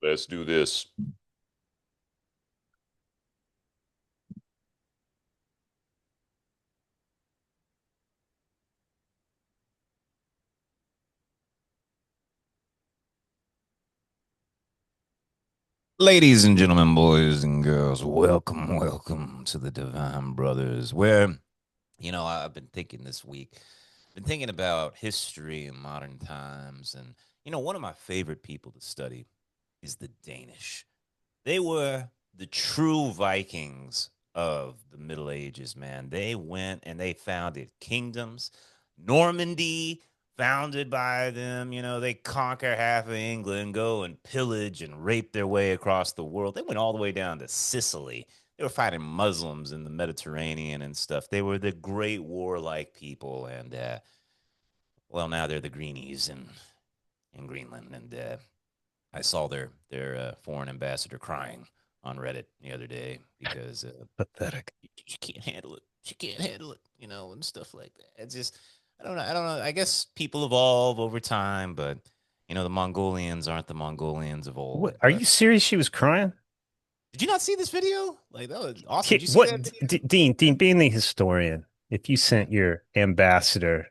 Let's do this. Ladies and gentlemen, boys and girls, welcome to the Divine Brothers, where, I've been thinking this week, been thinking about history in modern times. And, one of my favorite people to study is the Danish. They were the true Vikings of the Middle Ages, man. They went and they founded kingdoms. Normandy, founded by them, they conquer half of England, go and pillage and rape their way across the world. They went all the way down to Sicily. They were fighting Muslims in the Mediterranean and stuff. They were the great warlike people. And, well, now they're the greenies in Greenland. And I saw their foreign ambassador crying on Reddit the other day because Pathetic. she can't handle it. She can't handle it, and stuff like that. It's just I don't know. I don't know. I guess people evolve over time, but the Mongolians aren't the Mongolians of What? old. Are But you serious? She was crying? did you not see this video? Like that was awesome. Did you see What, that video? Dean, being the historian, if you sent your ambassador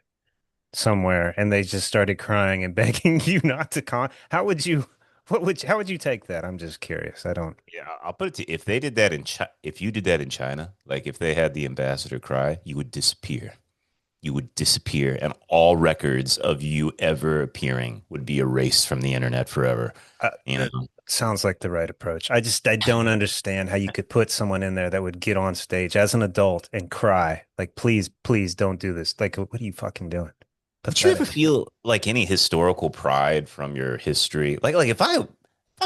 somewhere and they just started crying and begging you not to how would you, how would you take that? I'm just curious. I don't. Yeah, I'll put it to you. If they did that if you did that in China, like if they had the ambassador cry, you would disappear. You would disappear, and all records of you ever appearing would be erased from the internet forever. You That know, sounds like the right approach. I don't understand how you could put someone in there that would get on stage as an adult and cry, like, please don't do this. Like, what are you fucking doing? did you ever Pathetic. feel like any historical pride from your history? Like if I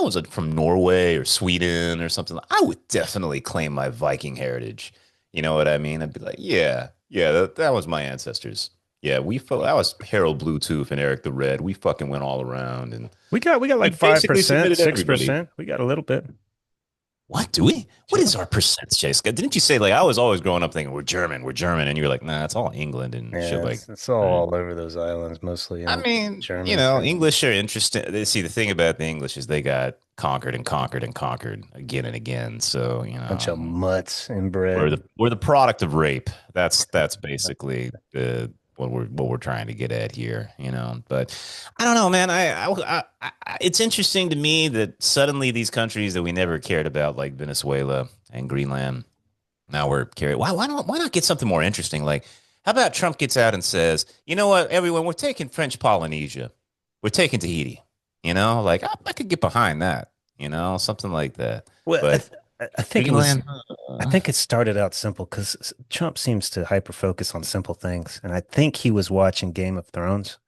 was from Norway or Sweden or something, I would definitely claim my Viking heritage. You know what I mean? I'd be like, yeah, that was my ancestors. Yeah, that was Harold Bluetooth and Eric the Red. We fucking went all around and We got we like basically 5%, submitted everybody. 6%. We got a little bit. What do we? What Yeah. is our percent, Jessica? Didn't you say like I was always growing up thinking we're German, and you were like, nah, it's all England and shit Yeah, like. it's Right. all over those islands, mostly I in mean, German. English are interesting. See, the thing about the English is they got conquered and conquered and conquered again and again. So Bunch of mutts we're inbred. the product of rape. That's basically what we're trying to get at here. But I don't know, man. It's interesting to me that suddenly these countries that we never cared about, like Venezuela and Greenland, now we're carrying. Why not get something more interesting? Like, how about Trump gets out and says, you know what, everyone, we're taking French Polynesia, we're taking Tahiti. Like I could get behind that. Something like that. Well, But I think it was. Greenland, I think it started out simple because Trump seems to hyper focus on simple things, and I think he was watching Game of Thrones.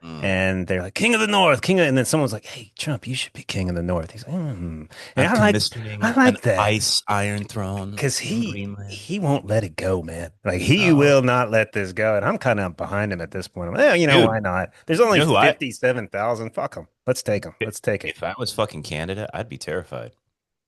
mm, And they're like, King of the North, King of, and then someone's like, Hey, Trump, you should be King of the North. He's like, And I'm I commissioning an like that ice iron throne because in Greenland. he won't let it go, man. Like he Oh, will not let this go. And I'm kind of behind him at this point. I'm like, why dude, not? There's you only know who I? 57,000. Fuck them. Let's take them. Let's take it. If I was fucking Canada, I'd be terrified.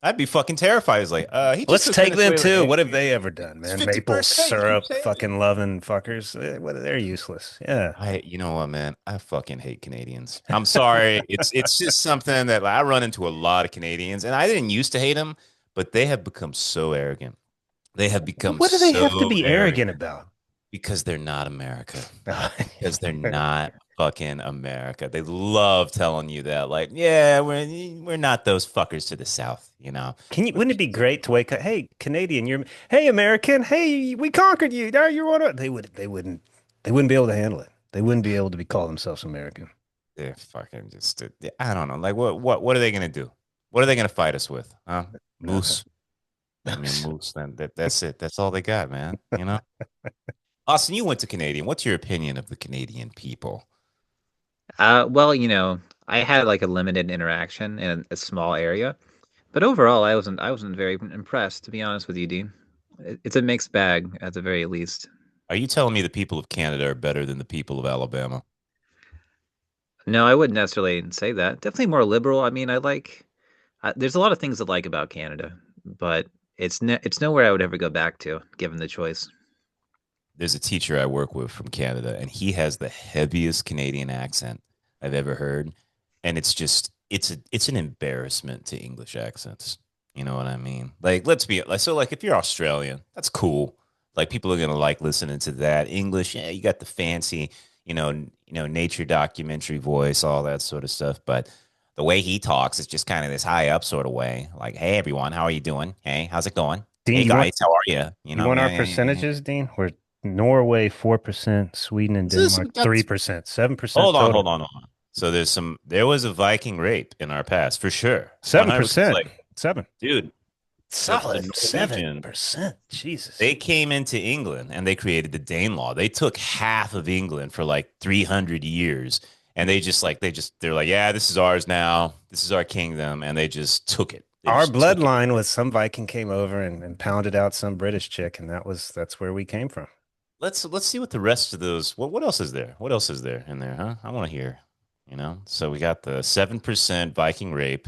I'd be fucking terrified. It's like, he just Let's took take them Venezuela. too. And What have they ever done, it's man? Maple 50%. You keep syrup, saying it. fucking loving fuckers. They're useless. Yeah. You know what, man? I fucking hate Canadians. I'm sorry. It's just something that I run into a lot of Canadians, and I didn't used to hate them, but they have become so arrogant. They have become What do they have to so be arrogant arrogant about? because they're not America. Because they're not fucking America. They love telling you that, like, yeah, we're not those fuckers to the south, We're Wouldn't it be great to wake up? Hey, Canadian, hey, American, hey, we conquered you. Now you're one of, they wouldn't be able to handle it. They wouldn't be able to be call themselves American. they're fucking just. I don't know. Like, what are they gonna do? What are they gonna fight us with? Huh? Nothing. Moose. I mean, moose. Then that's it. That's all they got, man. Austin, you went to Canadian. What's your opinion of the Canadian people? Well, I had like a limited interaction in a small area, but overall, I wasn't very impressed, to be honest with you, Dean. It's a mixed bag at the very least. Are you telling me the people of Canada are better than the people of Alabama? No, I wouldn't necessarily say that. Definitely more liberal. I mean, there's a lot of things I like about Canada, but it's nowhere I would ever go back to, given the choice. There's a teacher I work with from Canada, and he has the heaviest Canadian accent I've ever heard. And it's an embarrassment to English accents. You know what I mean? Like, let's be like, so like if you're Australian, that's cool. Like people are gonna like listening to that English. Yeah, you got the fancy, nature documentary voice, all that sort of stuff. But the way he talks is just kind of this high up sort of way. Like, hey everyone, how are you doing? Hey, how's it going? Dean, Hey guys, how are you? You you know, want our yeah, yeah, yeah, yeah. percentages, Dean? We're Norway 4%, Sweden and This is we Denmark got 3%, 7% hold on, total. hold on, hold on. So there was a Viking rape in our past for sure. 100%. 7%. Like, 7. dude, the Solid Norwegians, 7%. Jesus. they came into England and they created the Danelaw. They took half of England for like 300 years. And they're like, yeah, this is ours now. This is our kingdom. And they just took it. They Our just took it. bloodline was some Viking came over and pounded out some British chick, and that's where we came from. Let's see what the rest of those, what else is there? What else is there in there, huh? I want to hear, So we got the 7% Viking rape.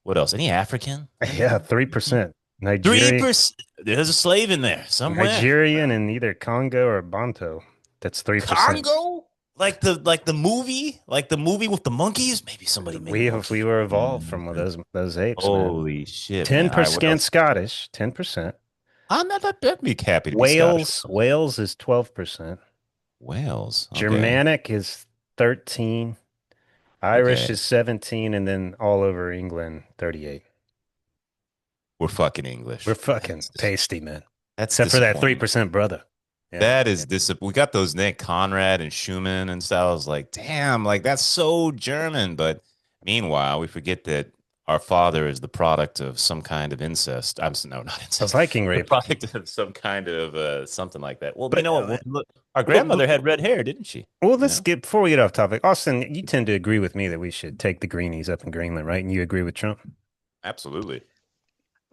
What else? Any African in Yeah, there? 3%. Nigeria, 3%. There's a slave in there somewhere. Nigerian in either Congo or Bantu. That's 3%. Congo? Like the movie with the monkeys? Maybe somebody made a We monkey. were evolved from one of Mhm. those apes, man. Holy shit, man. All right, what 10% else? Scottish, 10%. I'm not that be happy to be Scottish. Wales is 12%. Wales. Okay. Germanic is 13. Irish Okay. is 17, and then all over England, 38. We're fucking We're English. fucking pasty, man. That's Except for that disappointing. 3% brother. Yeah. That is this. We got those Nick Conrad and Schumann and stuff. I was like, damn, like that's so German. But meanwhile, we forget that our father is the product of some kind of incest. No, not A incest. Viking The rape. product of some kind of something like that. Well, you But, know what? Look, our but grandmother had red hair, didn't she? well, You let's know, get before we get off topic. Austin, you tend to agree with me that we should take the greenies up in Greenland, right? And you agree with Trump? absolutely.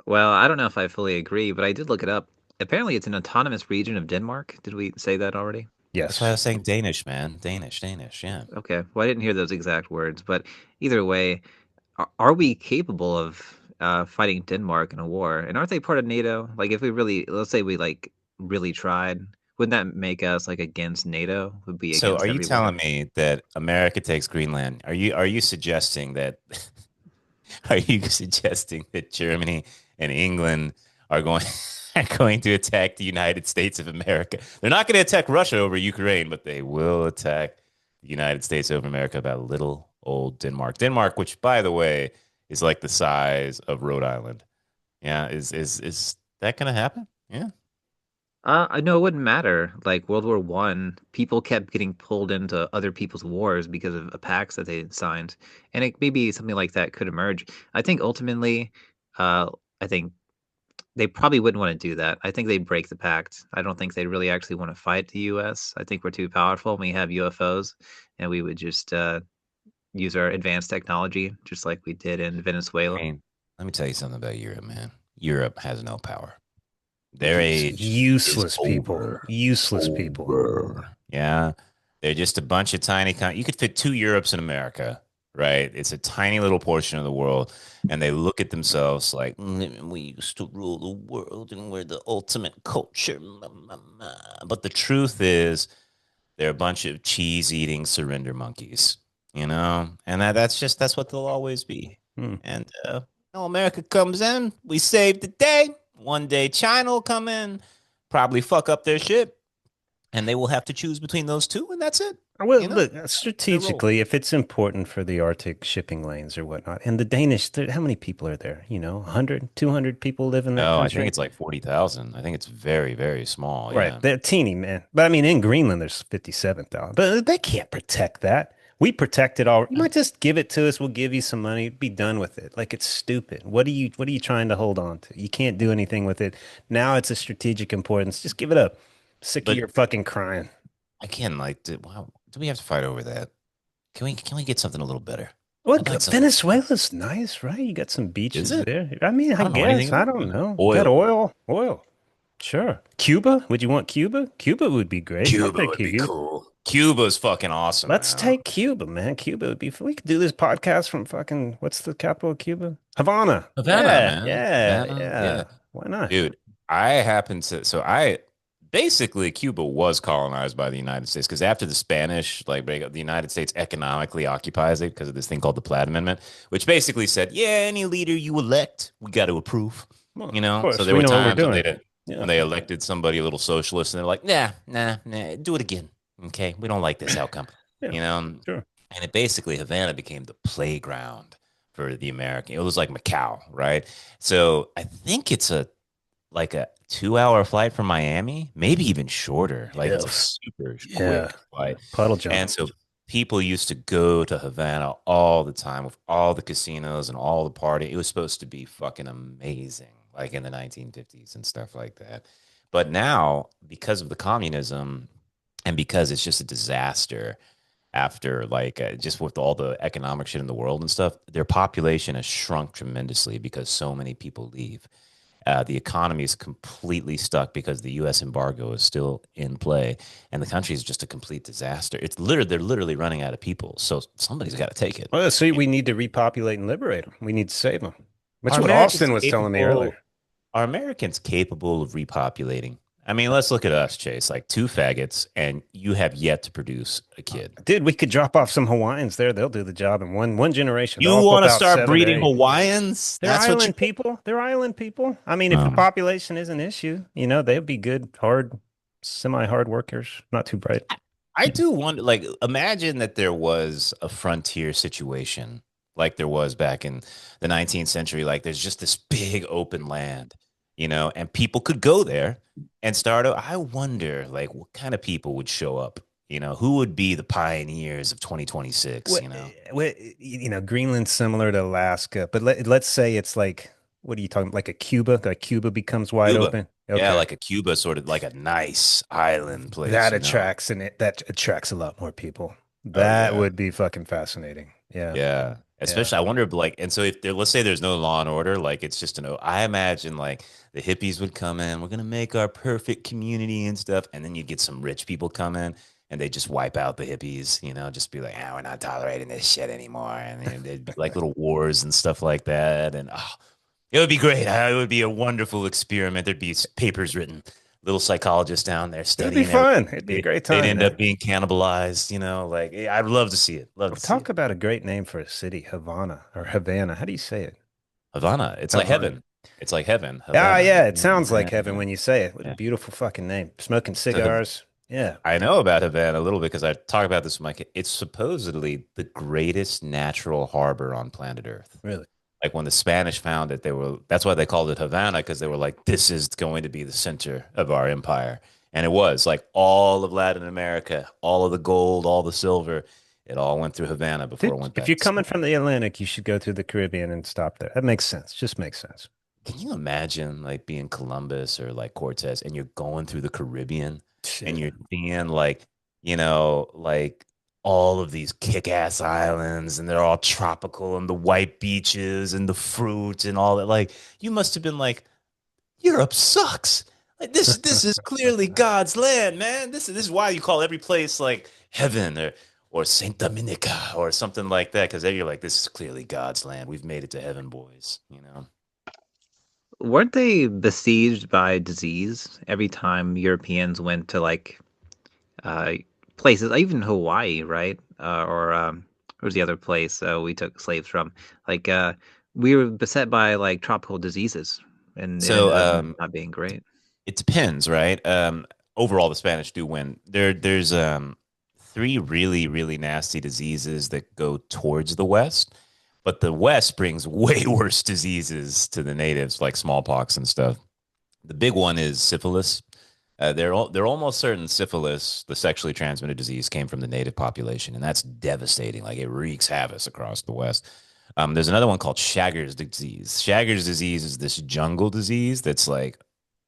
Well, I don't know if I fully agree, but I did look it up. Apparently, it's an autonomous region of Denmark. Did we say that already? That's why I Yes. was saying Danish, man. Danish. Yeah. Okay. Well, I didn't hear those exact words, but either way, are we capable of fighting Denmark in a war? And aren't they part of NATO? Like, if we really, let's say we like really tried, wouldn't that make us like against NATO? Would be So, are against you everyone? telling me that America takes Greenland? Are you suggesting that Are you suggesting that Germany and England are going are going to attack the United States of America? They're not going to attack Russia over Ukraine, but they will attack the United States over America about little old Denmark. Denmark, which by the way is like the size of Rhode Island. Yeah, is that going to happen? Yeah. I know it wouldn't matter. Like World War One, people kept getting pulled into other people's wars because of pacts that they had signed, and it maybe something like that could emerge. I think ultimately, uh, I think they probably wouldn't want to do that. I think they'd break the pact. I don't think they really actually want to fight the U.S. I think we're too powerful. We have UFOs, and we would just use our advanced technology, just like we did in I Venezuela. mean, let me tell you something about Europe, man. Europe has no power. Their age is Useless people. over. Useless people. Over. Yeah. They're just a bunch of you could fit two Europes in America, right? It's a tiny little portion of the world. And they look at themselves like, we used to rule the world and we're the ultimate culture. But the truth is, they're a bunch of cheese eating surrender monkeys, And that's what they'll always be. Hmm. And America comes in, we save the day. One day China will come in, probably fuck up their ship, and they will have to choose between those two, and that's it. Well, You know, look, that's their role. strategically, if it's important for the Arctic shipping lanes or whatnot, and the Danish, how many people are there? 100, 200 people live in that No, I think country? it's like 40,000. I think it's very, very small. Right. Yeah. They're teeny, man. But I mean, in Greenland, there's 57,000. But they can't protect that. We protect it all. You might just give it to us. We'll give you some money. Be done with it. Like it's stupid. What are you trying to hold on to? You can't do anything with it. Now it's a strategic importance. Just give it up. Sick of But your fucking crying. again, like, wow, do we have to fight over that? Can we get something a little better? I'd Look, like something. Venezuela's nice, right? You got some Is beaches it? there. I mean, I I don't know anything guess. I about don't know. Got oil. oil. Oil. Sure. Cuba? Would you want Cuba? Cuba would be great. I'll Cuba take would be Cuba. cool. Cuba's fucking awesome, Let's man. take Cuba, man. Cuba would be. We could do this podcast from fucking. What's the capital of Cuba? Havana. Havana, Yeah, man. yeah, Havana, yeah. yeah. Why not? Dude, I happen to, so I basically Cuba was colonized by the United States because after the Spanish, like the United States economically occupies it because of this thing called the Platt Amendment, which basically said, yeah, any leader you elect, we got to approve. Well, You of know, so course, there we were know what we're times doing. when Yeah, they elected somebody a little socialist, and they're like, nah, do it again. Okay, we don't like this outcome. yeah, You know, sure. and it basically Havana became the playground for the American. It was like Macau, right? So I think it's a like a 2 hour flight from Miami, maybe even shorter. Like it's a Yes. super Yeah. quick flight. Puddle jump. And so people used to go to Havana all the time with all the casinos and all the party. It was supposed to be fucking amazing, like in the 1950s and stuff like that. But now, because of the communism and because it's just a disaster after like just with all the economic shit in the world and stuff, their population has shrunk tremendously because so many people leave. The economy is completely stuck because the U.S. embargo is still in play, and the country is just a complete disaster. It's literally they're literally running out of people, so somebody's got to take it. Well, see, You we need to repopulate and liberate them. We need to save them. That's Are what Americans Austin was telling me capable? earlier. Are Americans capable of repopulating? I mean, let's look at us, Chase. Like two faggots, and you have yet to produce a kid. Dude, we could drop off some Hawaiians there. They'll do the job in one generation. They'll You all want pump to out start seven or breeding eight. Hawaiians? They're That's what you island people. They're island people. I mean, if the want? population is an issue, they'd be good, hard, semi-hard workers. Not too bright. I do wonder, like, imagine that there was a frontier situation like there was back in the 19th century. Like, there's just this big open land, and people could go there and start. I wonder, like, what kind of people would show up? Who would be the pioneers of 2026? Greenland's similar to Alaska, but let's say it's like, what are you talking? Like a Cuba? Like Cuba becomes wide Cuba. open. Yeah, Okay. like a Cuba, sort of like a nice island place, That you know? attracts and that attracts a lot more people. Oh, That yeah. would be fucking fascinating. Yeah. Yeah. Yeah. Especially, I wonder, like, and so if there, let's say there's no law and order, like, it's just I imagine like the hippies would come in, we're gonna make our perfect community and stuff, and then you get some rich people come in and they just wipe out the hippies, just be like, we're not tolerating this shit anymore, and then there'd be like little wars and stuff like that, and it would be great. It would be a wonderful experiment. There'd be papers written, little psychologists down there It would be studying fun. everything. It'd be a great They'd time, end man. up being cannibalized, like I'd love to see it. Love Well, to see talk it. about a great name for a city, Havana or Havana. How do you say it? Havana. It's like Havana. heaven. It's like heaven. Ah, Havana. yeah, it sounds like heaven Yeah. when you say it. What a Yeah. beautiful fucking name. Smoking So cigars. Yeah, I know about Havana a little bit because I talk about this with my kid. It's supposedly the greatest natural harbor on planet Earth. really. Like when the Spanish found it, that's why they called it Havana because they were like, this is going to be the center of our empire. And it was like all of Latin America, all of the gold, all the silver, it all went through Havana before it Dude, went if back you're to coming Spain. from the Atlantic, you should go through the Caribbean and stop there. That makes sense. Just makes sense. Can you imagine like being Columbus or like Cortez and you're going through the Caribbean and Shit. you're seeing like all of these kick-ass islands and they're all tropical and the white beaches and the fruit and all that. Like you must have been like, Europe sucks. Like this is clearly God's land, man. This is why you call every place like heaven or Saint Dominica or something like that. Cause then you're like, this is clearly God's land. We've made it to heaven, boys. Weren't they besieged by disease every time Europeans went to like uh places, even Hawaii, right? Or where's the other place we took slaves from? Like we were beset by like tropical diseases, and it So ended up not being great. it depends, right? Overall, the Spanish do win. There's three really, really nasty diseases that go towards the West, but the West brings way worse diseases to the natives, like smallpox and stuff. The big one is syphilis. They're almost certain syphilis, the sexually transmitted disease, came from the native population, and that's devastating. Like it wreaks havoc across the West. There's another one called Shagger's disease. Shagger's disease is this jungle disease that's like,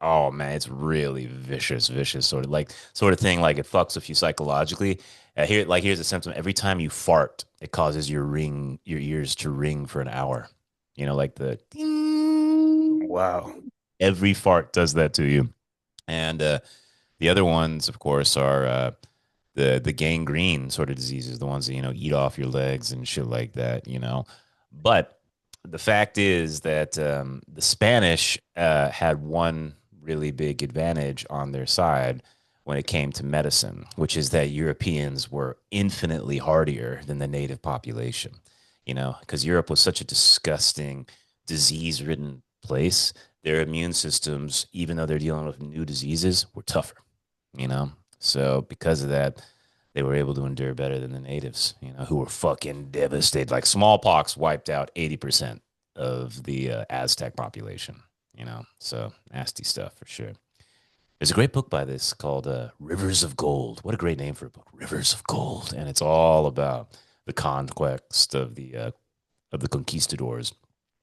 oh man, it's really vicious, vicious sort of thing. Like it fucks with you psychologically. Here's a symptom. Every time you fart, it causes your ears to ring for an hour. Like the ding. Wow. Every fart does that to you. And the other ones, of course, are the gangrene sort of diseases, the ones that eat off your legs and shit like that. But the fact is that the Spanish had one really big advantage on their side when it came to medicine, which is that Europeans were infinitely hardier than the native population, because Europe was such a disgusting, disease ridden place. Their immune systems, even though they're dealing with new diseases, were tougher, you know? So because of that, they were able to endure better than the natives, who were fucking devastated. Like smallpox wiped out 80% of the Aztec population, So nasty stuff for sure. There's a great book by this called Rivers of Gold. What a great name for a book, Rivers of Gold, and it's all about the conquest of the conquistadors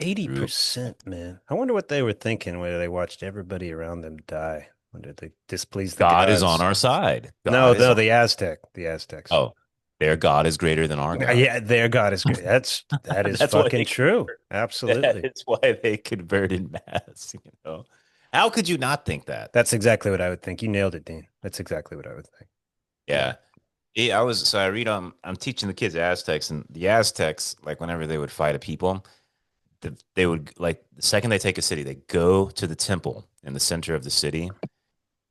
through. 80%, man. I wonder what they were thinking when they watched everybody around them die. Wonder did they displease the God is on gods? our side. No, God is no, on. the Aztec, the Aztecs. Oh, their God is greater than our God. Yeah, their god is great. That is That's why fucking they true. convert. That Absolutely. is why they convert in mass. How could you not think that? That's exactly what I would think. You nailed it, Dean. That's exactly what I would think. Yeah. Yeah. Yeah, I read I'm teaching the kids Aztecs, and the Aztecs, like whenever they would fight a people, they would, like, the second they take a city, they go to the temple in the center of the city,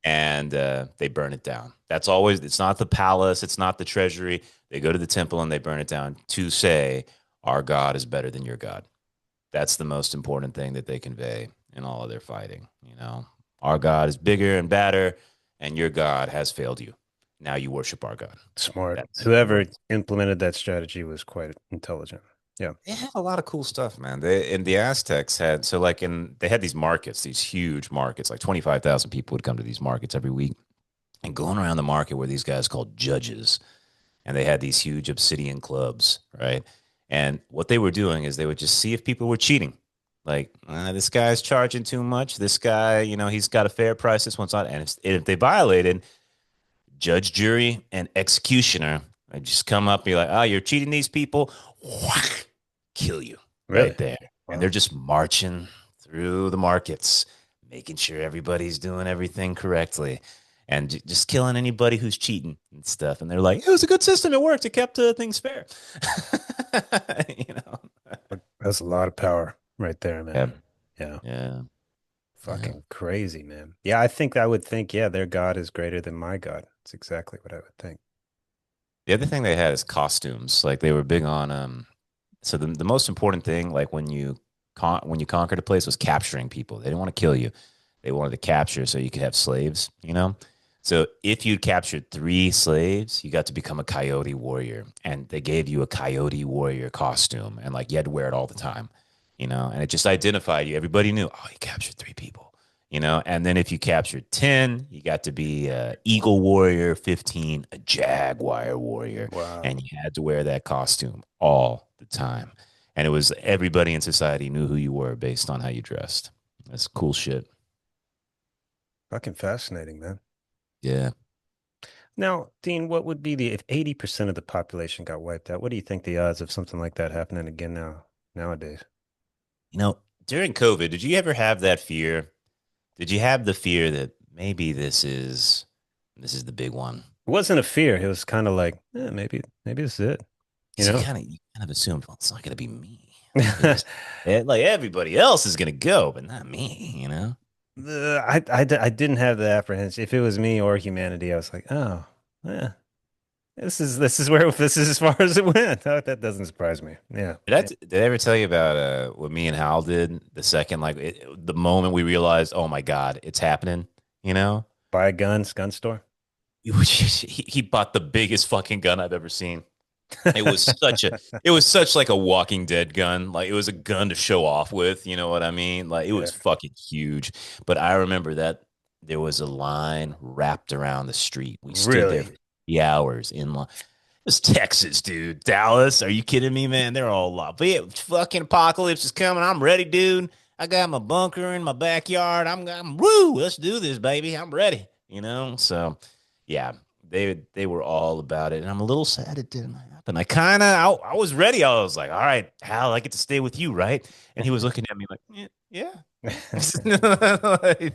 and they burn it down. That's always, it's not the palace, it's not the treasury. They go to the temple and they burn it down to say, our God is better than your God. That's the most important thing that they convey in all of their fighting. Our God is bigger and badder, and your God has failed you. Now you worship our God. Smart. That's Whoever implemented that strategy was quite intelligent. Yeah. They had a lot of cool stuff, man. The Aztecs had, so like, they had these markets, these huge markets, like 25,000 people would come to these markets every week, and going around the market were these guys called judges, and they had these huge obsidian clubs, right? And what they were doing is they would just see if people were cheating. Like, this guy's charging too much. This guy, he's got a fair price. This one's not. And if they violated, judge, jury, and executioner, I just come up and be like, oh, you're cheating these people. Whack, kill you right Really? there. And they're Wow. just marching through the markets, making sure everybody's doing everything correctly, and just killing anybody who's cheating and stuff. And they're like, it was a good system. It worked. It kept things fair. you know? That's a lot of power right there, Yeah. man. Yeah. Yeah. Yeah. Fucking crazy, man. Yeah, I think I would think, yeah, their God is greater than my God. It's exactly what I would think. The other thing they had is costumes. Like they were big on so the most important thing, like when you conquered a place, was capturing people. They didn't want to kill you. They wanted to capture so you could have slaves. So if you captured three slaves, you got to become a coyote warrior. And they gave you a coyote warrior costume, and like you had to wear it all the time, and it just identified you. Everybody knew, oh, you captured three people. And then if you captured 10, you got to be a eagle warrior, 15, a jaguar warrior, Wow. and you had to wear that costume all the time. And it was, everybody in society knew who you were based on how you dressed. That's cool shit. Fucking fascinating, man. Yeah. Now, Dean, what would be if 80% of the population got wiped out? What do you think the odds of something like that happening again nowadays? During COVID, did you ever have that fear? Did you have the fear that maybe this is the big one? It wasn't a fear. It was kind of like, maybe this is it, you Because you know? kind of you kind of assumed, well, it's not gonna be me. Like everybody else is gonna go, but not me. I didn't have the apprehension. If it was me or humanity, I was like, oh, yeah, this is as far as it went. Oh, that doesn't surprise me. Yeah. Did I ever tell you about what me and Hal did the second, like the moment we realized, oh my God, it's happening? You know, Buy a gun store. he bought the biggest fucking gun I've ever seen. It was such like a Walking Dead gun. Like it was a gun to show off with, you know what I mean? Like it Yeah. was fucking huge. But I remember that there was a line wrapped around the street. We stood there for Really? 3 hours in line. It was Texas, dude. Dallas. Are you kidding me, man? They're all lost. But yeah, fucking apocalypse is coming. I'm ready, dude. I got my bunker in my backyard. I'm woo. Let's do this, baby. I'm ready. So yeah, they were all about it, and I'm a little sad it didn't happen. I was ready. I was like, all right, Hal, I get to stay with you, right? And he was looking at me like, yeah, yeah.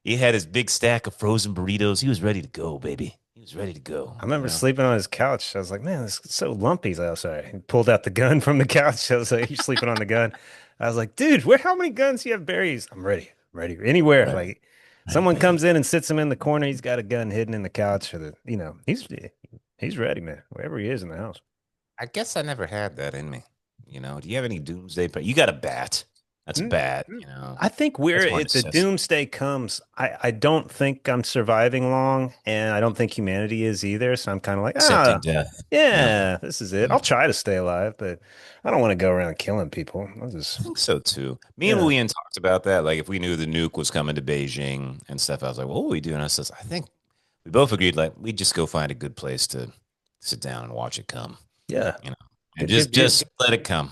He had his big stack of frozen burritos. He was ready to go, baby. He was ready to go. I remember sleeping on his couch. I was like, man, this is so lumpy. He's like, oh, sorry. He pulled out the gun from the couch. I was like, you're sleeping on the gun. I was like, dude, how many guns do you have buried? I'm ready. I'm ready. Anywhere. Right. Like, Someone comes in and sits him in the corner. He's got a gun hidden in the couch, or he's ready, man. Wherever he is in the house. I guess I never had that in me. Do you have any doomsday? But you got a bat. That's a Mm, bat. mm. I think That's where more the necessity. doomsday comes, I don't think I'm surviving long, and I don't think humanity is either. So I'm kind of like, Accepting death. Yeah, yeah, this is it. yeah. I'll try to stay alive, but I don't want to go around killing people. I think so too. Me and Yeah, Luian talked about that. Like, if we knew the nuke was coming to Beijing and stuff, I was like, "What would we do?" And I says, "I think we both agreed like we'd just go find a good place to sit down and watch it come, yeah. you know, and Have, just let it come,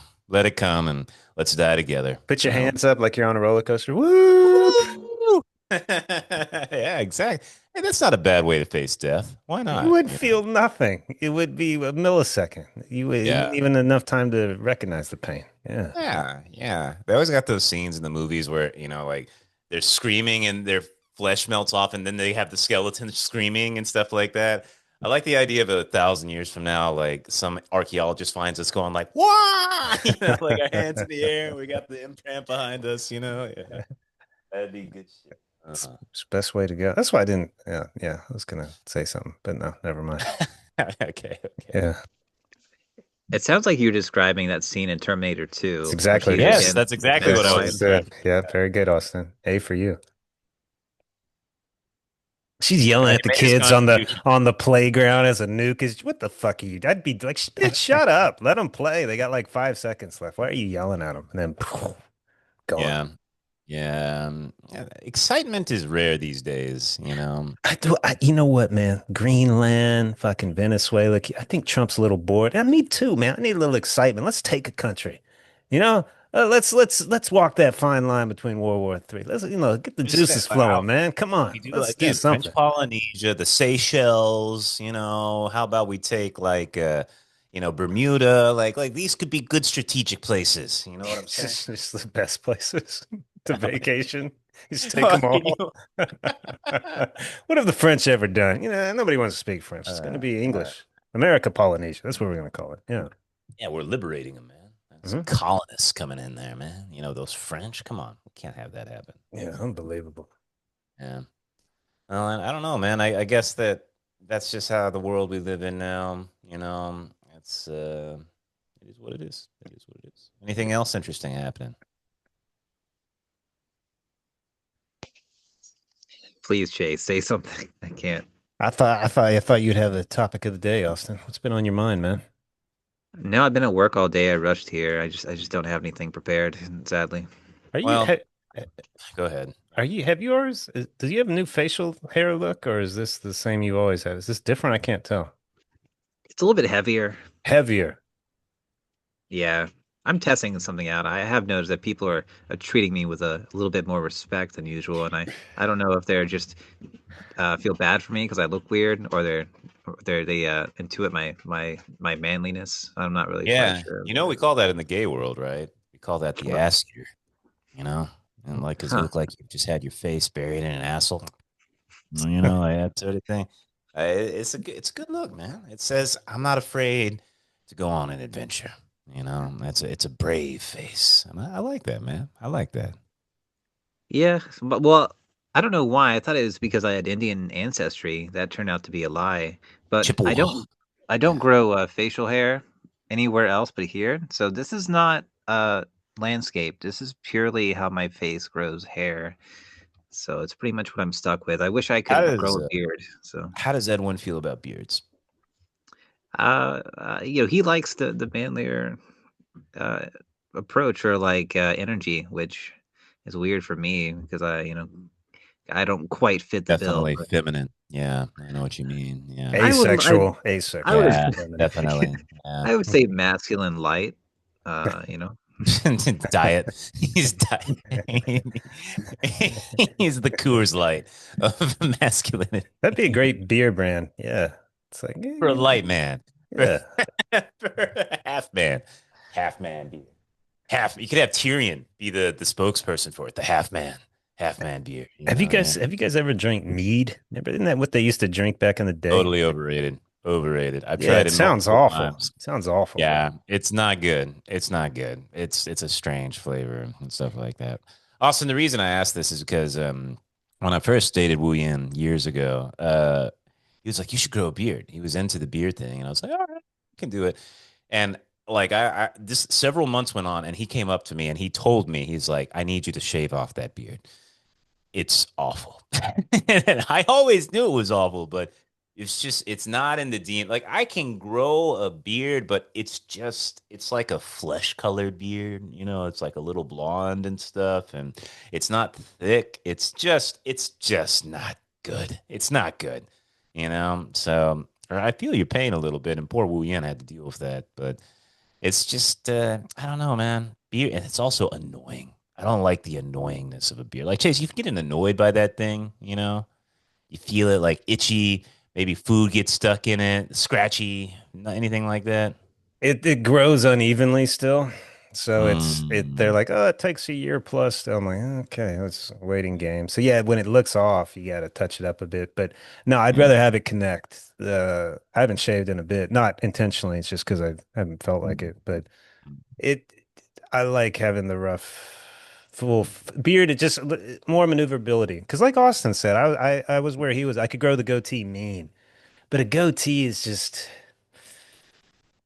and let's die together." put You your know. hands up like you're on a roller coaster. Woo! Woo! Yeah, exactly. Hey, that's not a bad way to face death. Why You not? would feel nothing. It would be a millisecond. It wouldn't Yeah. even enough time to recognize the pain. Yeah. Yeah, yeah. They always got those scenes in the movies where, like they're screaming and their flesh melts off and then they have the skeletons screaming and stuff like that. I like the idea of 1,000 years from now, like some archaeologist finds us going like, "Wah!" Like our hands in the air, and we got the imprint behind us, Yeah, that'd be good shit. Uh-huh. It's the best way to go. That's why I didn't. Yeah, yeah. I was gonna say something, but no, never mind. Okay, okay. Yeah, It sounds like you're describing that scene in Terminator it's 2 where exactly what she's it Yes, is. against that's exactly what I That's was Deathstroke. it. describing. Yeah, very good, Austin. A for you. She's yelling He at the made his kids on the contribution. playground as a nuke is what the fuck are you? I'd be like, bitch, shut up. Let them play. They got like 5 seconds left. Why are you yelling at them? And then gone. Yeah. Yeah, yeah, excitement is rare these days. You know what, man? Greenland, fucking Venezuela. I think Trump's a little bored. And me too, man. I need a little excitement. Let's take a country. You know, let's walk that fine line between World War III. Let's get the Just that, juices flowing, how man. Come on, we do let's do again, French something. Polynesia, the Seychelles. How about we take like Bermuda, like these could be good strategic places. You know what I'm It's saying? just the best places to vacation. You just take Well, them all. What have the French ever done? Nobody wants to speak French. It's going to uh, be uh, English. America Polynesia. That's what we're going to call it. Yeah. yeah, we're liberating them, man. Some Mhm. colonists coming in there, man. Those French. Come on, we can't have that happen. Yeah. Unbelievable. Yeah. Well, I don't know, man. I guess that's just how the world we live in now. It's it is what it is. It is what it is. Anything else interesting happening? Please, Chase, say something. I can't. I thought you'd have the topic of the day, Austin. What's been on your mind, man? No, I've been at work all day. I rushed here. I just don't have anything prepared, sadly. Are you Well, ha, go ahead. are you have yours? Does you have a new facial hair look, or is this the same you always have? Is this different? I can't tell. It's a little bit heavier. Heavier. Yeah. I'm testing something out. I have noticed that people are treating me with a little bit more respect than usual, and I don't know if they're just feel bad for me because I look weird, or they intuit my manliness. I'm not really quite Yeah, sure. we call that in the gay world, right? We call that the Well, ass ear, you know, and like, cause you huh. look like you just had your face buried in an asshole, like that sort of thing. It's a good look, man. It says I'm not afraid to go on an adventure. It's a brave face, and I like that, man. I like that. Yeah, but well, I don't know why. I thought it was because I had Indian ancestry. That turned out to be a lie. But Chippewa. I don't Yeah. grow facial hair anywhere else but here. So this is not landscape. This is purely how my face grows hair. So it's pretty much what I'm stuck with. I wish I How could grow does a beard. So how does Edwin feel about beards? he likes the manlier uh approach or like energy, which is weird for me because I don't quite fit the bill. Definitely feminine. Yeah, I know what you mean. Yeah. I would I Asexual. I would Asexual. Yeah, Feminine. definitely. Yeah. I would say masculine light. You know. Diet. He's diet. He's the Coors Light of masculinity That'd be a great beer brand. Yeah. It's like, for a light man. For, yeah. for a half man beer. Half. You could have Tyrion be the spokesperson for it. The half man beer. Yeah. Have you guys ever drank mead? Remember, isn't that what they used to drink back in the day? Totally overrated. Overrated. I've Yeah, tried it it sounds multiple awful. times. It sounds awful. Yeah, it's not good. It's not good. It's a strange flavor and stuff like that. Austin, the reason I asked this is because when I first dated Wu Yin years ago, he was like, "You should grow a beard." He was into the beard thing, and I was like, "All right, I can do it." And like I this several months went on, and he came up to me and he told me, he's like, "I need you to shave off that beard. It's awful." And I always knew it was awful, but it's not in the DNA. Like I can grow a beard, but it's like a flesh colored beard, it's like a little blonde and stuff, and it's not thick. It's just not good. It's not good, So I feel your pain a little bit, and poor Wu Yan had to deal with that, but it's just I don't know, man. Beer, and it's also annoying. I don't like the annoyingness of a beer. Like Chase, you getting annoyed by that thing. You feel it like itchy, maybe food gets stuck in it, scratchy, anything like that. It grows unevenly still. So they're Mm, like, oh, it takes a year plus. I'm like, okay, it's a waiting game. So yeah, when it looks off, you gotta touch it up a bit. But no, I'd yeah. rather have it connect. I haven't shaved in a bit, not intentionally, it's just because I haven't felt like it. But it I like having the rough beard. It just more maneuverability. Because like Austin said, I was where he was. I could grow the goatee mean, but a goatee is just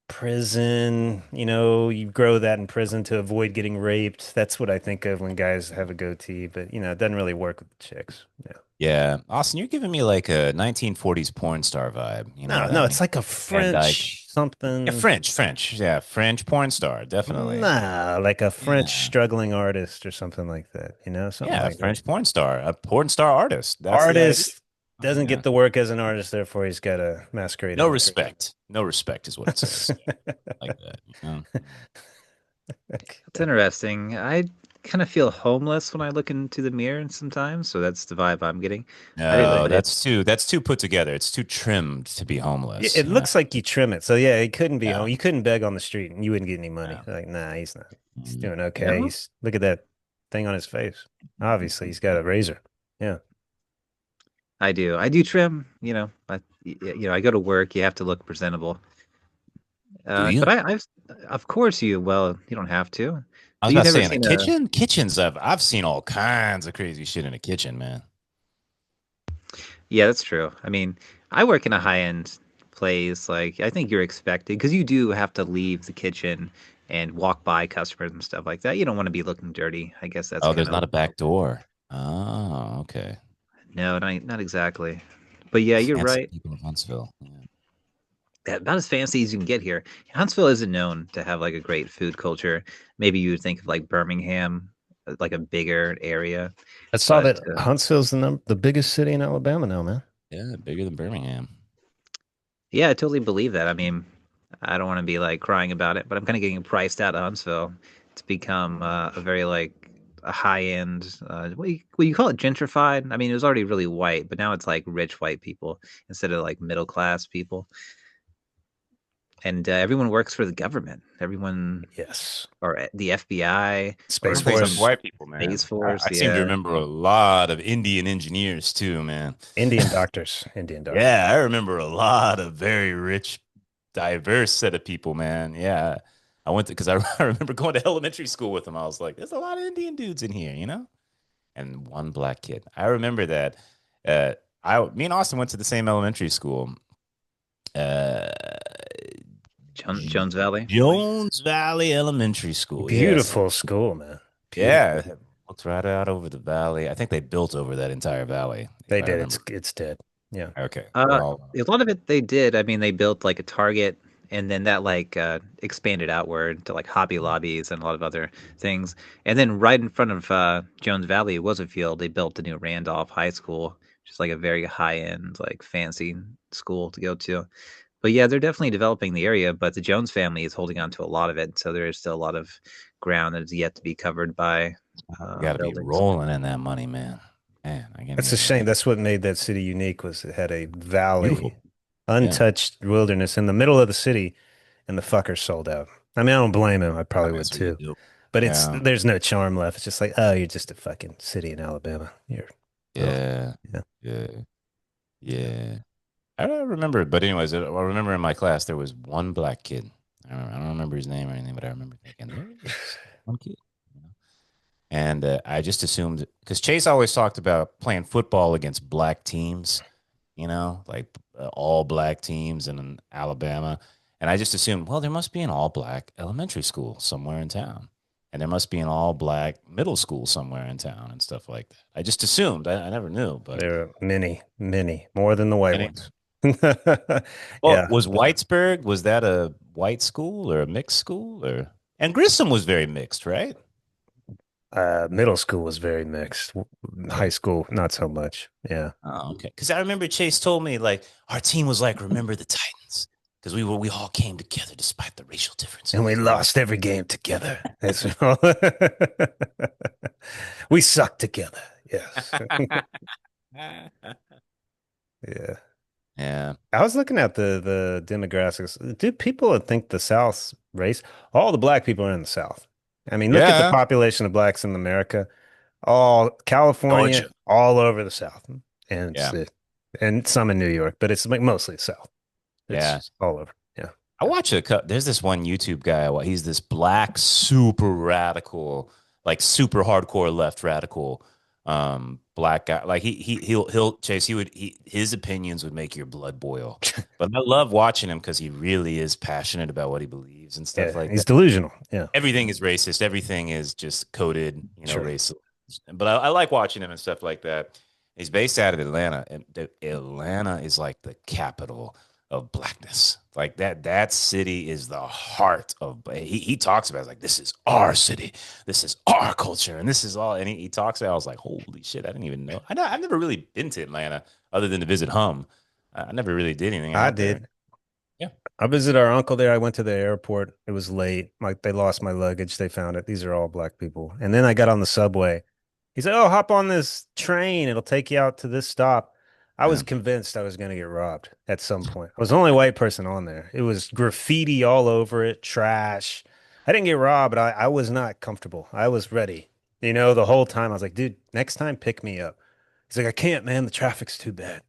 prison. You grow that in prison to avoid getting raped. That's what I think of when guys have a goatee, but it doesn't really work with chicks. Yeah. Yeah. Austin, you're giving me like a 1940s porn star vibe. No, no, That it's like a Van Dyke. French Yeah, something. French. Yeah, French porn star, definitely. Nah, like a French Yeah. struggling artist or something like that, something Yeah, like that. French porn star, a porn star artist. That's the idea. Artist doesn't Yeah. get the work as an artist, therefore he's got to masquerade No as a person. respect. No respect is what it says. Like that. That's interesting. I kind of feel homeless when I look into the mirror sometimes, so that's the vibe I'm getting. I didn't know No, that it. that's too put together. It's too trimmed to be homeless, It you know. looks like you trim it. So yeah, he couldn't be Yeah. home. You couldn't beg on the street and you wouldn't get any money. Yeah. Like, nah, he's not. He's Mm. doing okay. No, He's look at that thing on his face. Obviously, he's got a razor. Yeah. I do. I do trim. I go to work. You have to look presentable. Do But you? of course you. Well, you don't have to. I was But about you've to say never in the seen a. kitchen. Kitchens, I've seen all kinds of crazy shit in the kitchen, man. Yeah, that's true. I mean, I work in a high-end place. Like, I think you're expected because you do have to leave the kitchen and walk by customers and stuff like that. You don't want to be looking dirty. I guess that's Oh, kind there's of not a back door. Oh, okay. no, not exactly. But yeah, you're Fancy right. people in Huntsville. Yeah. About as fancy as you can get here. Huntsville isn't known to have like a great food culture. Maybe you would think of like Birmingham, like a bigger area. I saw But that Huntsville's the biggest city in Alabama now, man. Yeah, bigger than Birmingham. yeah, I totally believe that. I mean, I don't want to be like crying about it, but I'm kind of getting priced out of Huntsville. It's become a very like a high end. What you call it, gentrified? I mean, it was already really white, but now it's like rich white people instead of like middle class people. And everyone works for the government. Everyone Yes. or the FBI I Space or don't think just Force, some white people, man. Space Force. I seem to Yeah, remember a lot of Indian engineers too, man. Indian doctors, Indian doctors. Yeah, I remember a lot of very rich, diverse set of people, man. Yeah. I went to because I remember going to elementary school with them. I was like, there's a lot of Indian dudes in here. And one black kid. I remember that. Me and Austin went to the same elementary school. Uh, Jones Valley. Jones Valley Elementary School. Yes. Beautiful school, man. Yeah. Beautiful. Looked right out over the valley. I think they built over that entire valley, if They I did. remember. It's dead. Yeah. Okay. Uh, Well, a lot of it they did. I mean, they built like a Target, and then that like expanded outward to like Hobby Lobbies and a lot of other things. And then right in front of Jones Valley was a field. They built the new Randolph High School, just like a very high end, like fancy school to go to. But yeah, they're definitely developing the area. But the Jones family is holding on to a lot of it, so there is still a lot of ground that is yet to be covered by we got to be buildings. rolling in that money, man. Man, I can't That's a even. shame. That's what made that city unique was it had a valley, Beautiful. Yeah. untouched wilderness in the middle of the city, and the fucker sold out. I mean, I don't blame him. I I probably mean, would that's what you too. do. But Yeah. there's no charm left. It's just like, oh, you're just a fucking city in Alabama. You're oh Yeah. yeah. Yeah. Yeah. Yeah. I don't remember, but anyways, I remember in my class there was one black kid. I don't remember his name or anything, but I remember thinking there is one kid. You know? And I just assumed because Chase always talked about playing football against black teams, like all black teams in Alabama. And I just assumed, well, there must be an all black elementary school somewhere in town. And there must be an all black middle school somewhere in town and stuff like that. I just assumed. I never knew, but There are many, many more than the white anyway. ones. Well, Yeah. was Whitesburg, was that a white school or a mixed school or and Grissom was very mixed, right? Middle school was very mixed. High school, not so much. Yeah. Oh, okay. Because I remember Chase told me like our team was like, remember the Titans, because we all came together despite the racial And we differences. lost every game together. We sucked together. Yes. Yeah. Yeah. I was looking at the demographics. Do people think the South's race? All the black people are in the South. I mean, look at the Yeah. population of blacks in America. All California, Georgia. all over the South, and Yeah. and some in New York, but it's like mostly the South. It's Yeah. just all over. Yeah. I watch there's this one YouTube guy. He's this black, super radical, like super hardcore left radical, black guy. Like he'll Chase. His opinions would make your blood boil. But I love watching him because he really is passionate about what he believes and stuff Yeah. like He's that. delusional. Yeah. Everything is racist. Everything is just coded, Sure. racist. But I like watching him and stuff like that. He's based out of Atlanta, and Atlanta is like the capital of blackness. Like that city is the heart of. He talks about it, like this is our city, this is our culture, and this is all. And he talks about. I was like, holy shit, I didn't even know. I've never really been to Atlanta other than to visit Hum. I never really did anything I out there. did. Yeah, I visited our uncle there. I went to the airport. It was late. Like they lost my luggage. They found it. These are all black people. And then I got on the subway. He said, "Oh, hop on this train. It'll take you out to this stop." I was yeah. convinced I was going to get robbed at some point. I was the only white person on there. It was graffiti all over it, trash. I didn't get robbed, but I was not comfortable. I was ready. The whole time I was like, dude, next time pick me up. He's like, I can't, man. The traffic's too bad.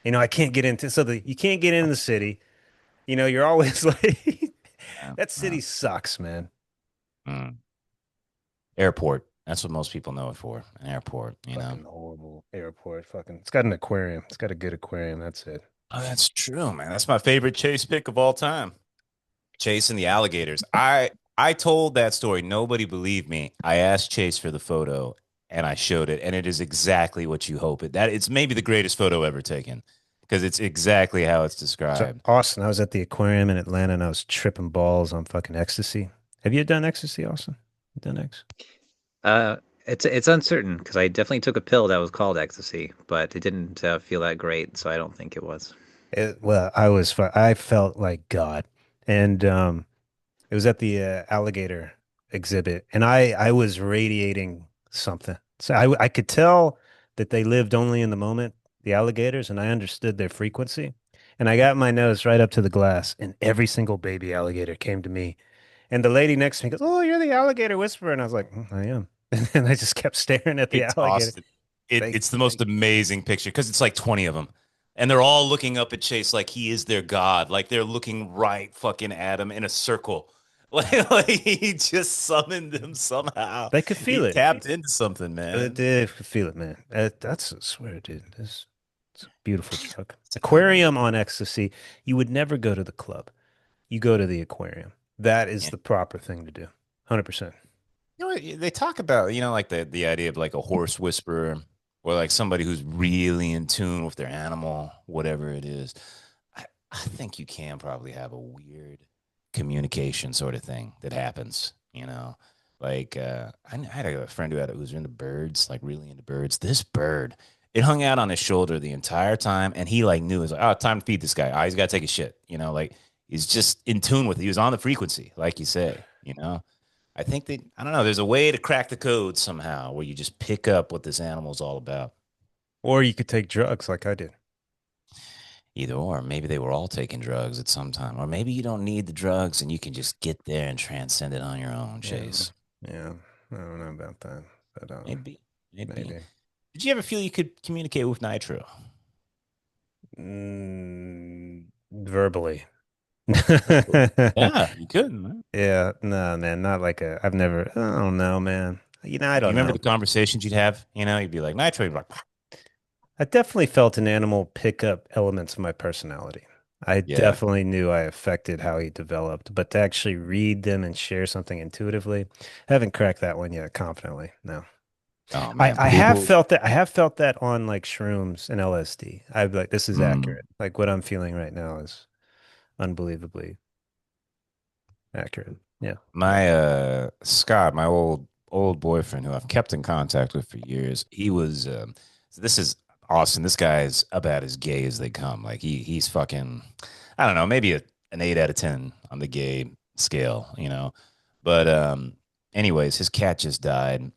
I can't get into you can't get in the city. You're always like, Yeah, that yeah. city sucks, man. Mm. Airport. That's what most people know it for. An airport. Fucking horrible airport. Fucking, it's got an aquarium. It's got a good aquarium. That's it. Oh, that's true, man. That's my favorite Chase pick of all time. Chasing the alligators. I told that story. Nobody believed me. I asked Chase for the photo and I showed it, and it is exactly what you hope it. That it's maybe the greatest photo ever taken because it's exactly how it's So, described. Austin, I was at the aquarium in Atlanta and I was tripping balls on fucking ecstasy. Have you done ecstasy, Austin? You done X? Uh, it's uncertain because I definitely took a pill that was called ecstasy, but it didn't feel that great, so I don't think it was. Well, I felt like God. And it was at the alligator exhibit, and I was radiating something. So I could tell that they lived only in the moment, the alligators, and I understood their frequency. And I got my nose right up to the glass, and every single baby alligator came to me. And the lady next to me goes, "Oh, you're the alligator whisperer," and I was like, I am." And then I just kept staring at the It's alligator. Austin. Thank It's the most amazing picture because it's like 20 of them. And they're all looking up at Chase like he is their god. Like they're looking right fucking at him in a circle. Like he just summoned them somehow. They could He feel it. tapped into something, man. They could feel it, man. That's I swear, dude. It's a beautiful drug. Terrible. Aquarium on ecstasy. You would never go to the club. You go to the aquarium. That is Yeah. the proper thing to do. 100%. They talk about, like the idea of like a horse whisperer or like somebody who's really in tune with their animal, whatever it is. I think you can probably have a weird communication sort of thing that happens. Like I had a friend who was into birds, like really into birds. This bird, it hung out on his shoulder the entire time, and he like knew it was like, oh, time to feed this guy. Oh, he's got to take a shit. Like he's just in tune with it. He was on the frequency, like you say. I think that I don't know. There's a way to crack the code somehow where you just pick up what this animal's all about. Or you could take drugs like I did. Either or, maybe they were all taking drugs at some time, or maybe you don't need the drugs and you can just get there and transcend it on your own, Yeah. Chase. Yeah. I don't know about that, but Maybe, maybe. maybe. Did you ever feel you could communicate with Nitro? Verbally. Yeah, you could, man. Yeah, no, man, not like I've never, I don't know, man. I You don't remember know. the conversations you'd have? You'd be like Nitro, you'd be like, I definitely felt an animal pick up elements of my personality. I yeah. definitely knew I affected how he developed, but to actually read them and share something intuitively, I haven't cracked that one yet confidently. No. Oh I, man, I have people. felt that I have felt that on like shrooms and LSD. I'd be like, this is Mm, accurate. Like what I'm feeling right now is unbelievably accurate. Yeah. my Scott, my old boyfriend, who I've kept in contact with for years, he was. So this is Austin. This guy's about as gay as they come. Like he's fucking. I don't know, maybe an 8 out of 10 on the gay scale. But anyways, his cat just died.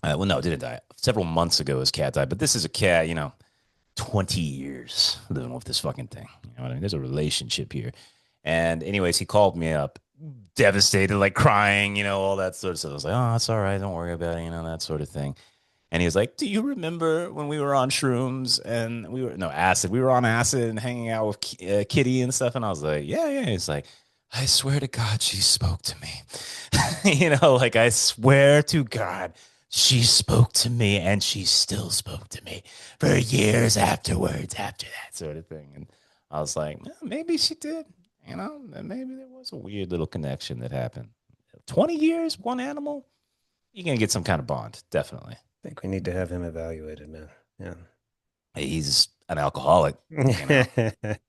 Well, no, it didn't die. Several months ago, his cat died. But this is a cat, 20 years living with this fucking thing. You know what I mean? There's a relationship here. And anyways, he called me up, devastated, like crying, all that sort of stuff. I was like, oh, it's all right. Don't worry about it, that sort of thing. And he was like, do you remember when we were on shrooms and no, acid. We were on acid and hanging out with Kitty and stuff. And I was like, yeah, yeah. He's like, I swear to God, she spoke to me. Like I swear to God, she spoke to me and she still spoke to me for years afterwards, after that sort of thing. And I was like, maybe she did, and maybe there was a weird little connection that happened. 20 years, one animal, you're going to get some kind of bond, definitely. I think we need to have him evaluated, man. Yeah. He's an alcoholic, you know,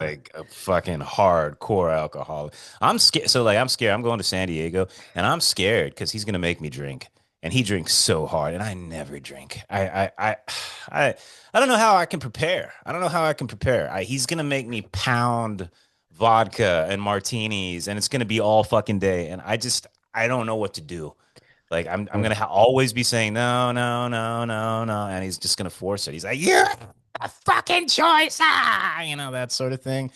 like a fucking hardcore alcoholic. I'm scared. So like, I'm scared. I'm going to San Diego, and I'm scared because he's gonna make me drink, and he drinks so hard, and I never drink. I, I don't know how I can prepare. I don't know how I can prepare. He's gonna make me pound vodka and martinis, and it's gonna be all fucking day, and I don't know what to do. Like I'm Yeah. gonna always be saying no, no, no, no, no, and he's just gonna force it. He's like, "You a fucking choice, that sort of thing."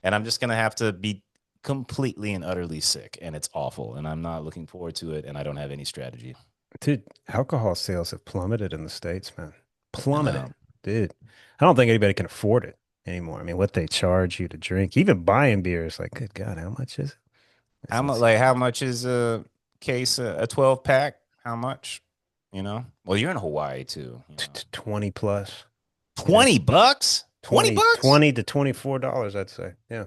And I'm just gonna have to be completely and utterly sick, and it's awful. And I'm not looking forward to it, and I don't have any strategy. Dude, alcohol sales have plummeted in the States, man. I Plummeted, know. dude. I don't think anybody can afford it anymore. I mean, what they charge you to drink, even buying beer is like, good God, how much is it? It's insane. How much is a case, a 12 pack? How much? Well, you're in Hawaii too. 20 plus. Yeah. 20 bucks. 20 20, bucks. 20 to $24, I'd say. Yeah.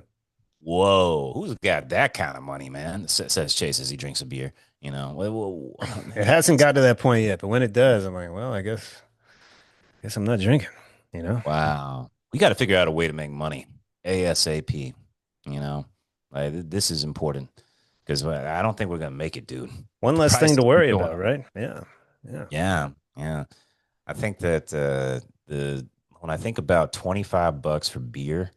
Whoa, who's got that kind of money, man? Says Chase as he drinks a beer. It hasn't got to that point yet, but when it does, I'm like, well, I guess I'm not drinking, you know? Wow. We got to figure out a way to make money ASAP. You know, this is important because I don't think we're gonna make it, dude. One The less thing to prices keep worry going about, up. right? Yeah. Yeah. Yeah, yeah. I think that the when I think about 25 bucks for beer,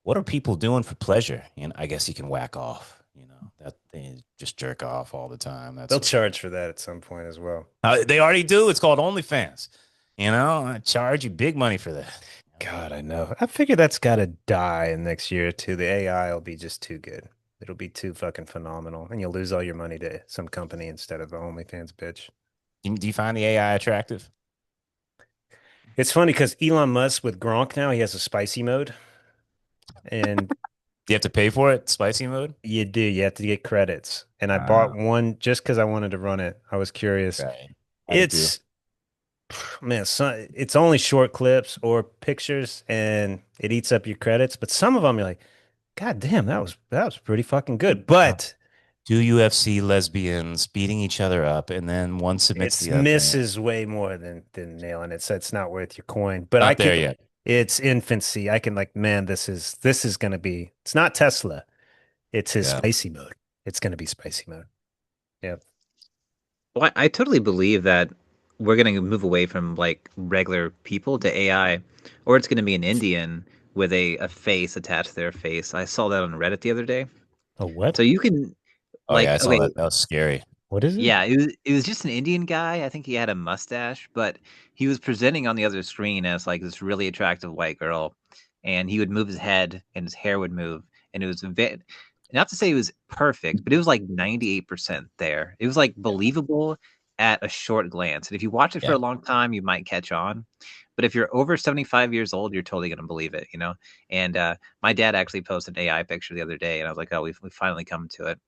what are people doing for pleasure? I guess you can whack off. That they just jerk off all the time. That They'll sort of thing. charge for that at some point as well. They already do. It's called OnlyFans. I charge you big money for that. God, I know. I figure that's got to die in next year or two. The AI will be just too good. It'll be too fucking phenomenal, and you'll lose all your money to some company instead of the OnlyFans bitch. Do you find the AI attractive? It's funny because Elon Musk with Gronk now, he has a spicy mode, and Do you have to pay for it? Spicy mode? you do. You have to get credits. And I bought Ah, one just because I wanted to run it. I was curious. right. I did too. It's man, it's only short clips or pictures, and it eats up your credits. But some of them, you're like, God damn, that was pretty fucking good. Uh, But Two UFC lesbians beating each other up, and then one submits it's the other. misses way more than nailing it. So it's not worth your coin. But I Not can there yet. it's infancy. I can like, man, this is gonna be it's not Tesla. It's his Yeah. spicy mode. It's gonna be spicy mode. Yeah. Well, I totally believe that we're going to move away from like regular people to AI, or it's going to be an Indian with a face attached to their face. I saw that on Reddit the other day. Oh, what? So you can Oh yeah, I like saw okay, that. That was scary. What is it? yeah, it was just an Indian guy. I think he had a mustache, but he was presenting on the other screen as like this really attractive white girl, and he would move his head and his hair would move, and it was not to say it was perfect, but it was like 98% there. It was like Yeah. believable at a short glance. And if you watch it for Yeah. a long time, you might catch on. But if you're over 75 years old, you're totally going to believe it, you know? And my dad actually posted an AI picture the other day, and I was like, oh, we've finally come to it.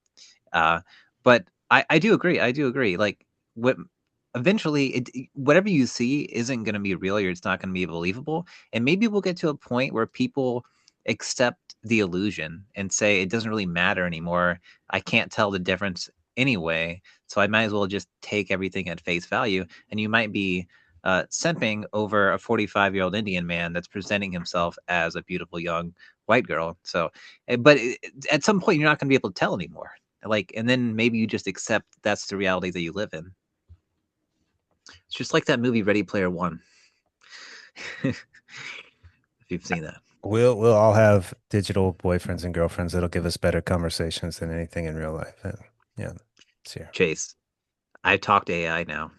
Uh, but I do agree. I do agree. Like what? eventually whatever you see isn't going to be real, or it's not going to be believable. And maybe we'll get to a point where people accept the illusion and say it doesn't really matter anymore. I can't tell the difference anyway, so I might as well just take everything at face value. And you might be simping over a 45-year-old Indian man that's presenting himself as a beautiful young white girl. So but at some point you're not going to be able to tell anymore, like, and then maybe you just accept that's the reality that you live in. It's just like that movie Ready Player One, if you've seen that. We'll all have digital boyfriends and girlfriends that'll give us better conversations than anything in real life. Yeah, it's here. Chase, I talk to AI now.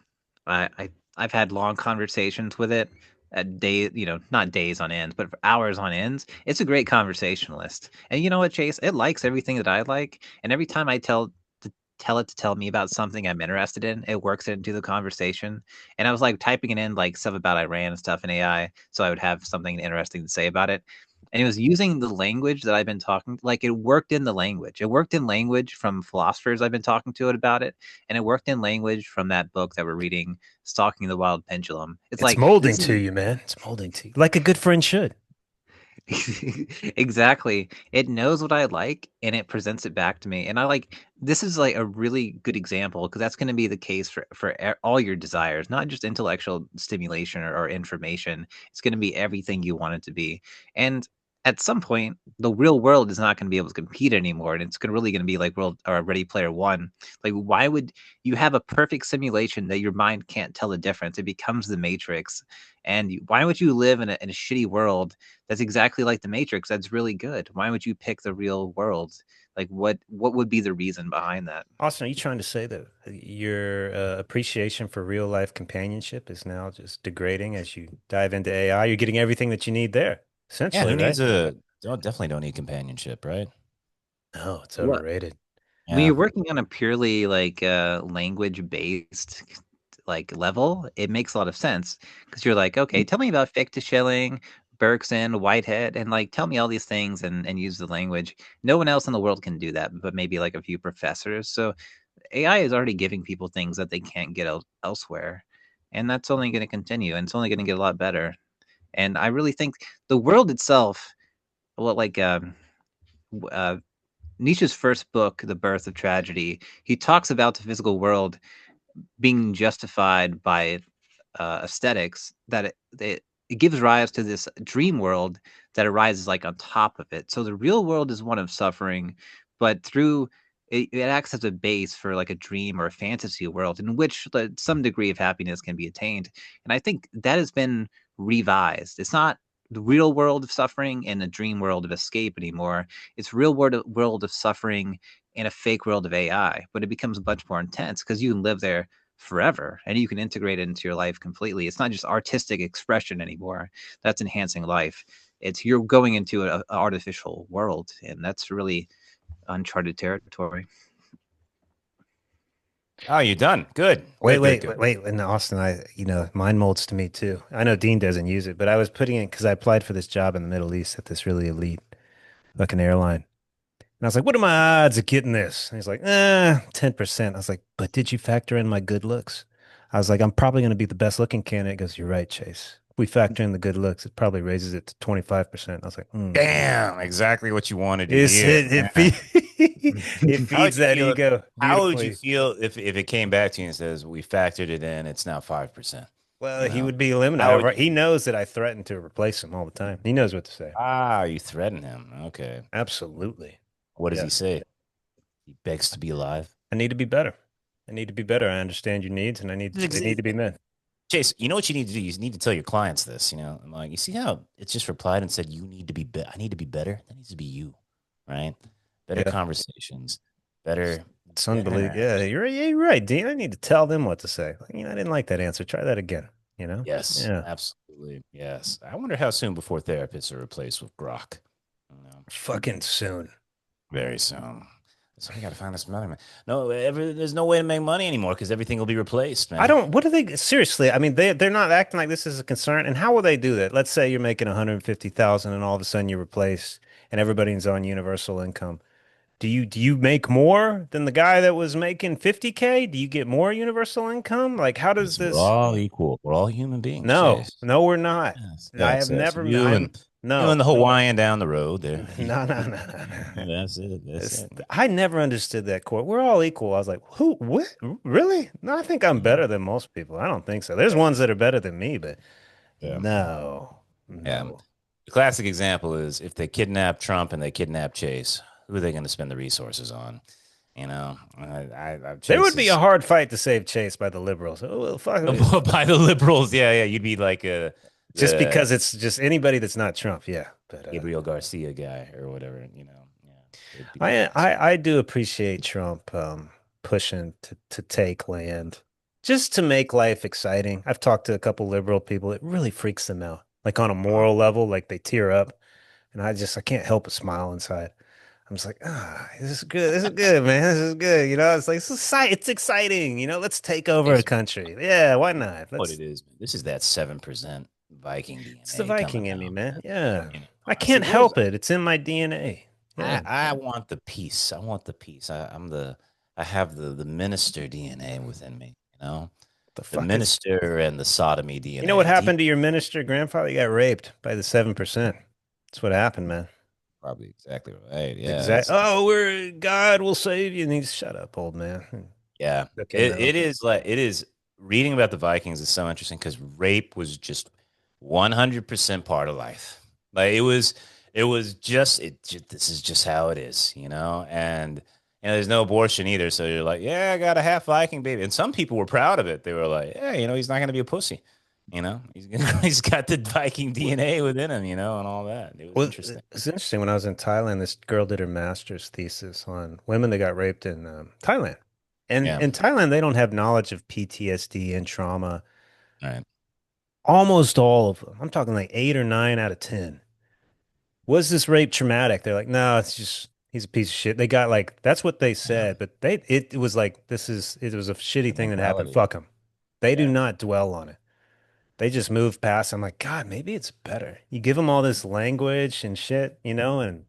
I've had long conversations with it at day, not days on ends, but for hours on ends. It's a great conversationalist. And you know what, Chase? It likes everything that I like. And every time I tell it to tell me about something I'm interested in, it works it into the conversation. And I was like typing it in like stuff about Iran and stuff in AI, so I would have something interesting to say about it. And it was using the language that I've been talking, like it worked in the language. It worked in language from philosophers I've been talking to it about it, and it worked in language from that book that we're reading, Stalking the Wild Pendulum. It's It's like molding this to is you, man. It's molding to you, like a good friend should. exactly. It knows what I like and it presents it back to me. And I like this is like a really good example because that's going to be the case for all your desires, not just intellectual stimulation or information. It's going to be everything you want it to be. And at some point, the real world is not going to be able to compete anymore, and it's really going to be like World or Ready Player One. Like, why would you have a perfect simulation that your mind can't tell the difference? It becomes the Matrix. And why would you live in a shitty world that's exactly like the Matrix? That's really good. Why would you pick the real world? Like, what would be the reason behind that? Austin, are you trying to say that your appreciation for real life companionship is now just degrading as you dive into AI? You're getting everything that you need there, Yeah, essentially, who right? needs a definitely don't need companionship, right? No, it's What overrated. when Yeah. you're working on a purely like language based like level, it makes a lot of sense because you're like, okay, tell me about Fichte Schilling, Bergson, Whitehead, and like tell me all these things and use the language. No one else in the world can do that, but maybe like a few professors. So AI is already giving people things that they can't get elsewhere, and that's only going to continue, and it's only going to get a lot better. And I really think the world itself, well, like uh, Nietzsche's first book, The Birth of Tragedy, he talks about the physical world being justified by aesthetics, that it gives rise to this dream world that arises like on top of it. So the real world is one of suffering, but through it acts as a base for like a dream or a fantasy world in which some degree of happiness can be attained. And I think that has been revised. It's not the real world of suffering and a dream world of escape anymore. It's real world of suffering and a fake world of AI, but it becomes much more intense because you can live there forever and you can integrate it into your life completely. It's not just artistic expression anymore that's enhancing life. It's you're going into an artificial world, and that's really uncharted territory. Oh, you done? Good. Wait, Good, good, wait, good. wait, wait. And Austin, mine molds to me too. I know Dean doesn't use it, but I was putting it because I applied for this job in the Middle East at this really elite fucking airline. And I was like, what are my odds of getting this? And he's like, 10%. I was like, but did you factor in my good looks? I was like, I'm probably going to be the best looking candidate. He goes, you're right, Chase. If we factor in the good looks, it probably raises it to 25%. I was like, Damn, exactly what you wanted to It's, hear. it, Yeah. it How would feeds you that feel? ego How would you beautifully. feel if it came back to you and says we factored it in, it's now 5%? Well, You he know, would be eliminated. how would you He feel? knows that I threaten to replace him all the time. He knows what to say. Ah, you threaten him. Okay. Absolutely. What does he Yes. say? He begs to be alive. I need to be better. I need to be better. I understand your needs and they need to be met. Chase, you know what you need to do? You need to tell your clients this. I'm like, you see how it's just replied and said, you need to be better. I need to be better. That needs to be you, right? Better Yeah. conversations, better, It's better unbelievable. Yeah, interaction. you're right, Dean. I need to tell them what to say. Like, I didn't like that answer. Try that again, you know? Yes, Yeah. absolutely. Yes. I wonder how soon before therapists are replaced with Grok. Fucking soon. Very soon. So we got to find us money, man. No, there's no way to make money anymore because everything will be replaced, I man. don't, what do they, seriously? I mean, they're not acting like this is a concern. And how will they do that? Let's say you're making 150,000 and all of a sudden you're replaced and everybody's on universal income. Do you make more than the guy that was making 50K? Do you get more universal income? Like, how does We're this? all equal. We're all human beings, No, Chase. no, we're not. Yes, I yes, have yes. never. You I'm and you and no, the Hawaiian down the road there. no, no, no, no, no. That's it. That's It's, it. I never understood that quote. We're all equal. I was like, who? What? Really? No, I think I'm better than most people. I don't think so. There's ones that are better than me, but Yeah. no, Yeah. no. The classic example is if they kidnap Trump and they kidnap Chase, who are they going to spend the resources on? There Chase would be a is hard fight to save Chase by the liberals. Oh, well, fuck it. by the liberals. Yeah, yeah. You'd be like Just the because it's just anybody that's not Trump. Yeah, but Gabriel Garcia guy or whatever. Yeah, they'd be the I ones. I I do appreciate Trump pushing to take land just to make life exciting. I've talked to a couple liberal people. It really freaks them out. Like on a moral level, like they tear up, and I can't help but smile inside. I'm just like, this is good. This is good, man. This is good. It's like it's exciting. Let's take over a It's country. Yeah, why not? what Let's. it is. This is that 7% Viking It's the DNA coming Viking in me, out, man. man. Yeah, I I see. can't help it. It's in my DNA. Yeah, I want the peace. I want the peace. I have the minister DNA within me. the The fuck is minister and the sodomy You know what DNA deep. happened to your minister grandfather? He got raped by the 7%. That's what happened, man. Probably exactly right. It's Yeah, exact. that's Oh, we're God will save you. And he's shut up, old man. yeah. Took him It out. is like it is reading about the Vikings is so interesting because rape was just 100% part of life. Like it was just this is just how it is, and there's no abortion either. So you're like, yeah, I got a half Viking baby, and some people were proud of it. They were like, yeah, he's not gonna be a pussy. He's got the Viking DNA within him, and all that. It was Well, interesting. it's interesting. When I was in Thailand, this girl did her master's thesis on women that got raped in Thailand. And Yeah. in Thailand, they don't have knowledge of PTSD and trauma. All right. Almost all of them. I'm talking like 8 or 9 out of 10. Was this rape traumatic? They're like, no, it's just he's a piece of shit. They got like that's what they Yeah. said, but it was like it was a shitty The thing that happened. mentality. Fuck them. They do Yeah. not dwell on it. They just move past. I'm like, God, maybe it's better. You give them all this language and shit, and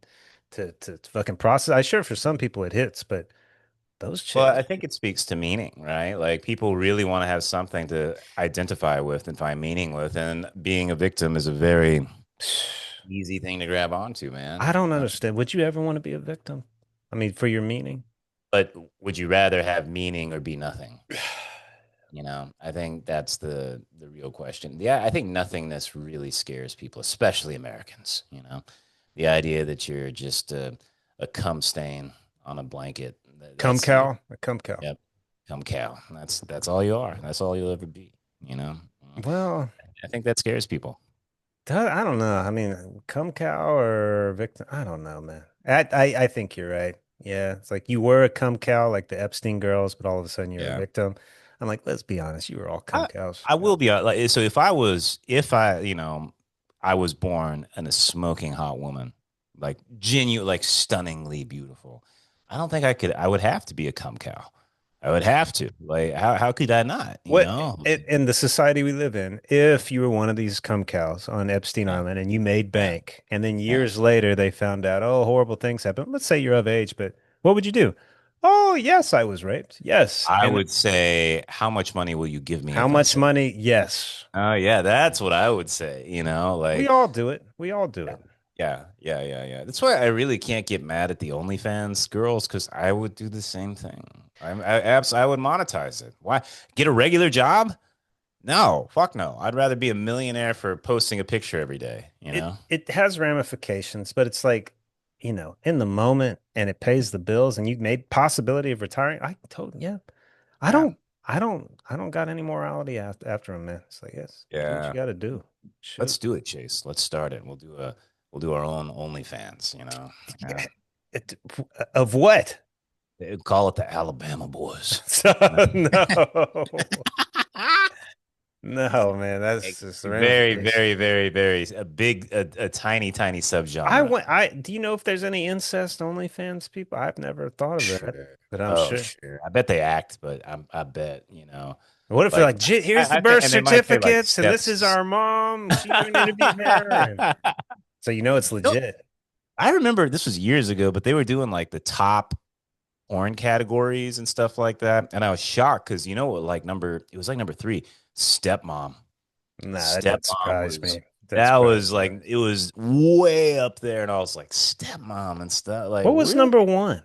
to fucking process. I sure for some people it hits, but those Well, chicks, I think it speaks to meaning, right? Like people really want to have something to identify with and find meaning with, and being a victim is a very easy thing to grab onto, man. I don't understand. Would you ever want to be a victim? I mean, for your meaning? But would you rather have meaning or be nothing? I think that's the real question. Yeah, I think nothingness really scares people, especially Americans. The idea that you're just a cum stain on a blanket. Cum That's you. cow, a cum cow. Yep. Cum cow. That's all you are. That's all you'll ever be. You know. Well, I think that scares people. I don't know. I mean, cum cow or victim? I don't know, man. I think you're right. Yeah, it's like you were a cum cow, like the Epstein girls, but all of a sudden you're a Yeah. victim. I'm like, let's be honest, you were all cum I cows. I will be like so if I was born in a smoking hot woman, like genuine, like stunningly beautiful. I don't think I would have to be a cum cow. I would have to. Like how could I not? What in the society we live in, if you were one of these cum cows on Epstein Yeah, Island and you made yeah, bank, and then yeah. years later they found out, oh, horrible things happened. Let's say you're of age, but what would you do? Oh, yes, I was raped. Yes. I And would say, how much money will you give me how if I much say? money? Yes. Oh yeah, that's what I would say. We Like all do it. We all do yeah, it. yeah. That's why I really can't get mad at the OnlyFans girls because I would do the same thing. I would monetize it. Why get a regular job? No, fuck no. I'd rather be a millionaire for posting a picture every day. It has ramifications, but it's like, in the moment and it pays the bills and you've made possibility of retiring. I told yeah. I Yeah, don't I don't got any morality after him, man. It's like, yes, do what you yeah. got to do. Shoot. Let's do it, Chase. Let's start it. We'll do our own OnlyFans. Yeah. It, of what? They call it the Alabama Boys. So, You know? no. No, man, that's just the Very, ramification. very, very, very a tiny, tiny I subgenre. went I Do you know if there's any incest OnlyFans people? I've never thought of that, Sure. but I'm Oh, sure. sure. I bet they act, but I bet. What if they're Like like, Here's the I think, birth and they might say like certificates, and this is steps. our mom. She interviewed her." So you know it's No, legit. I remember this was years ago, but they were doing like the top porn categories and stuff like that. And I was shocked because you know what, like it was like number three, stepmom. Nah, that doesn't Stepmom surprise was me. That that was surprised like me. it was way up there, and I was like, stepmom and stuff. Like, What was really? number one?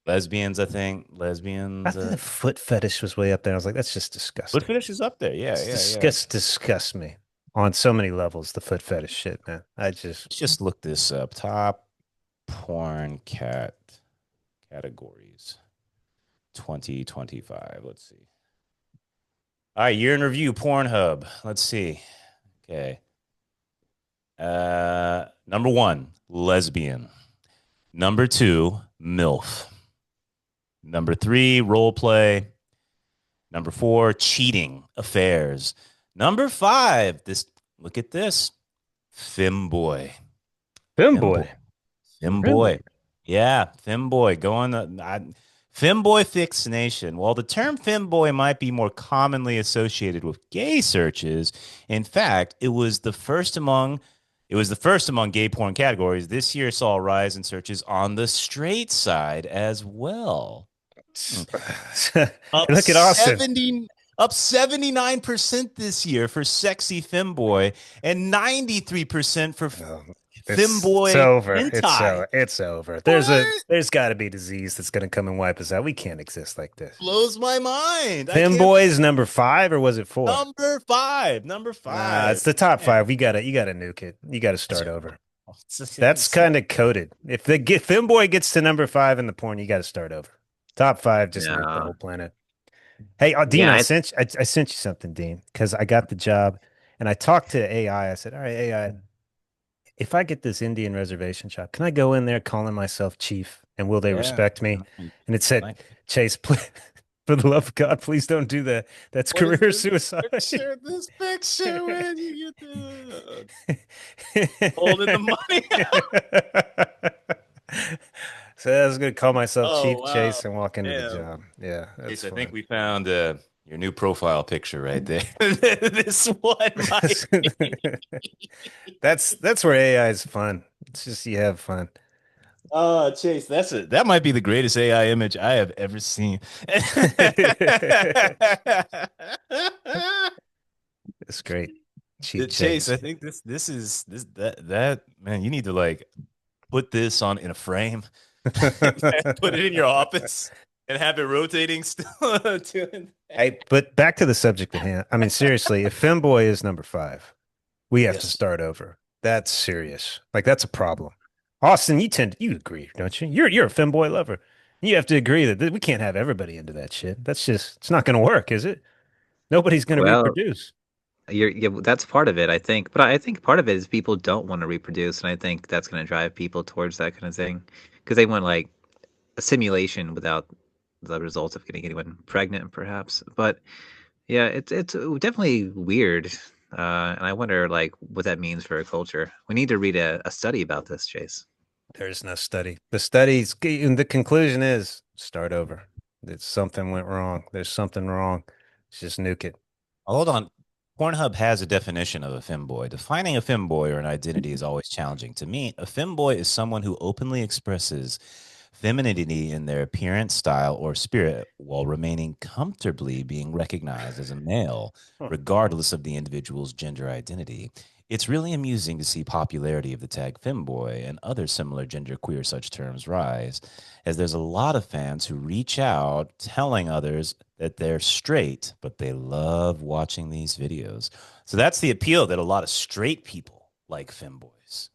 Lesbians, I think. I Lesbians, think the foot fetish was way up there. I was like, that's just foot disgusting. fetish is up there. Yeah, It's yeah, yeah. disgusts me on so many levels, the foot fetish shit, man. I just Let's just look this up. Top porn categories 2025. Let's see. All right, year in review, Pornhub. Let's see. Okay. Number one, lesbian. Number two, MILF. Number three, role play. Number four, cheating affairs. Number five, this look at this. Femboy. Femboy. femboy. Femboy. Really? Yeah, femboy. Femboy Fix Nation. While the term femboy might be more commonly associated with gay searches, in fact, it was the first among gay porn categories. This year saw a rise in searches on the straight side as well. Hmm. Up Look at Austin. 70 up 79% this year for sexy femboy and 93% for Oh, it's femboy over. hentai. It's over. What? There's got to be disease that's gonna come and wipe us out. We can't exist like this. Blows my mind. I can't believe Femboys number five, or was it four? number five. Number Nah, five. it's the top Man. five. You gotta nuke it. You gotta start over. That's It's- kind of coded. If the femboy gets to number five in the porn, you got to start over. Top five, just nuke the Yeah. whole planet. Hey, Dean, Yeah, I sent you something, Dean, because I got the job and I talked to AI. I said, all right, AI, if I get this Indian reservation job, can I go in there calling myself chief and will they yeah. respect me? And it said, Chase, please, for the love of God, please don't do that. That's What is career this suicide. picture? This picture when you get holding the money out. So I was gonna call myself Oh Chief wow. Chase and walk into the Damn. job. Yeah, that's Case, I think fun. we found your new profile picture right there. This one might be. That's where AI is fun. It's just you have fun. Oh, Chase, that might be the greatest AI image I have ever seen. It's great. The Cheap Chase, Chase. I think this is this that man, you need to like put this on in a frame, put it in your office, and have it rotating still. Doing that. Hey, but back to the subject at hand. I mean, seriously, if Femboy is number five, we have to Yes. start over. That's serious. Like that's a problem. Austin, you agree, don't you? You're a Femboy lover. You have to agree that we can't have everybody into that shit. That's just it's not going to work, is it? Nobody's going to well, reproduce. yeah, that's part of it, I think. But I think part of it is people don't want to reproduce, and I think that's going to drive people towards that kind of thing because they want like a simulation without the results of getting anyone pregnant, perhaps. But yeah, it's definitely weird, and I wonder like what that means for a culture. We need to read a study about this, Chase. There's no study. The studies, and the conclusion is start over. It's something went wrong. There's something wrong. Just nuke it. Hold on. Pornhub has a definition of a femboy. Defining a femboy or an identity is always challenging. To me, a femboy is someone who openly expresses femininity in their appearance, style, or spirit while remaining comfortably being recognized as a male, Huh. regardless of the individual's gender identity. It's really amusing to see popularity of the tag femboy and other similar genderqueer such terms rise, as there's a lot of fans who reach out telling others that they're straight, but they love watching these videos. So that's the appeal that a lot of straight people like femboys.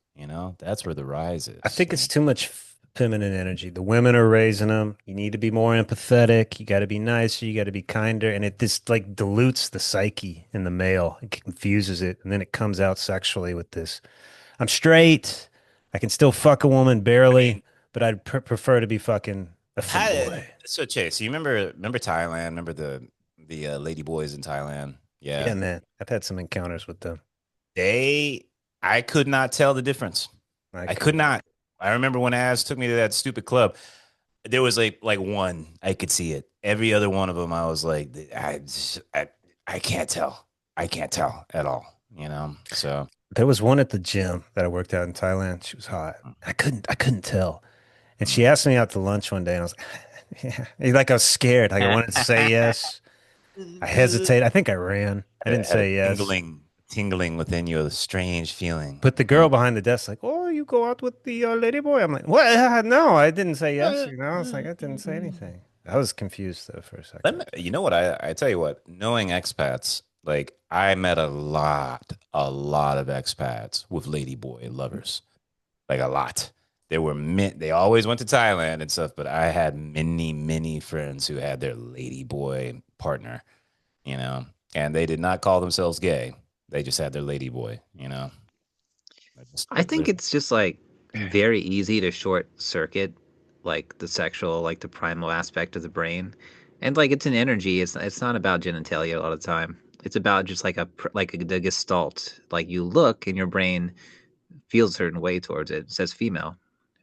That's where the rise I is. think it's too much feminine energy. The women are raising them. You need to be more empathetic. You got to be nicer. You got to be kinder. And it just like dilutes the psyche in the male. It confuses it. And then it comes out sexually with this. I'm straight. I can still fuck a woman I barely, mean, but I'd prefer to be fucking a how, femboy. so Chase, you remember Thailand? Remember the lady boys in Thailand? Yeah, Yeah, man. I've had some encounters with them. they. I could not tell the difference. I I could couldn't. not. I remember when Az took me to that stupid club. There was like one I could see it. Every other one of them, I was like, I can't tell. I can't tell at all. So There was one at the gym that I worked out in Thailand. She was hot. I couldn't tell. And she Mm. asked me out to lunch one day, and I was like, yeah. Like I was scared. Like I wanted to say yes. I hesitated. I think I ran. I didn't Had a say yes. tingling within you, a strange feeling. But the girl behind the desk, like, oh, you go out with the lady boy. I'm like, what? No, I didn't say yes. I was like, I didn't say anything. I was confused though for a second. You know what? I tell you what, knowing expats, like I met a lot of expats with ladyboy lovers, like a lot. They always went to Thailand and stuff, but I had many friends who had their ladyboy partner, you know, and they did not call themselves gay. They just had their ladyboy, you know. I just I like think literally. it's just like very easy to short circuit like the sexual, like the primal aspect of the brain. And like it's an energy. It's not about genitalia a lot of the time. It's about just like the gestalt. Like you look and your brain feels a certain way towards it. It says female,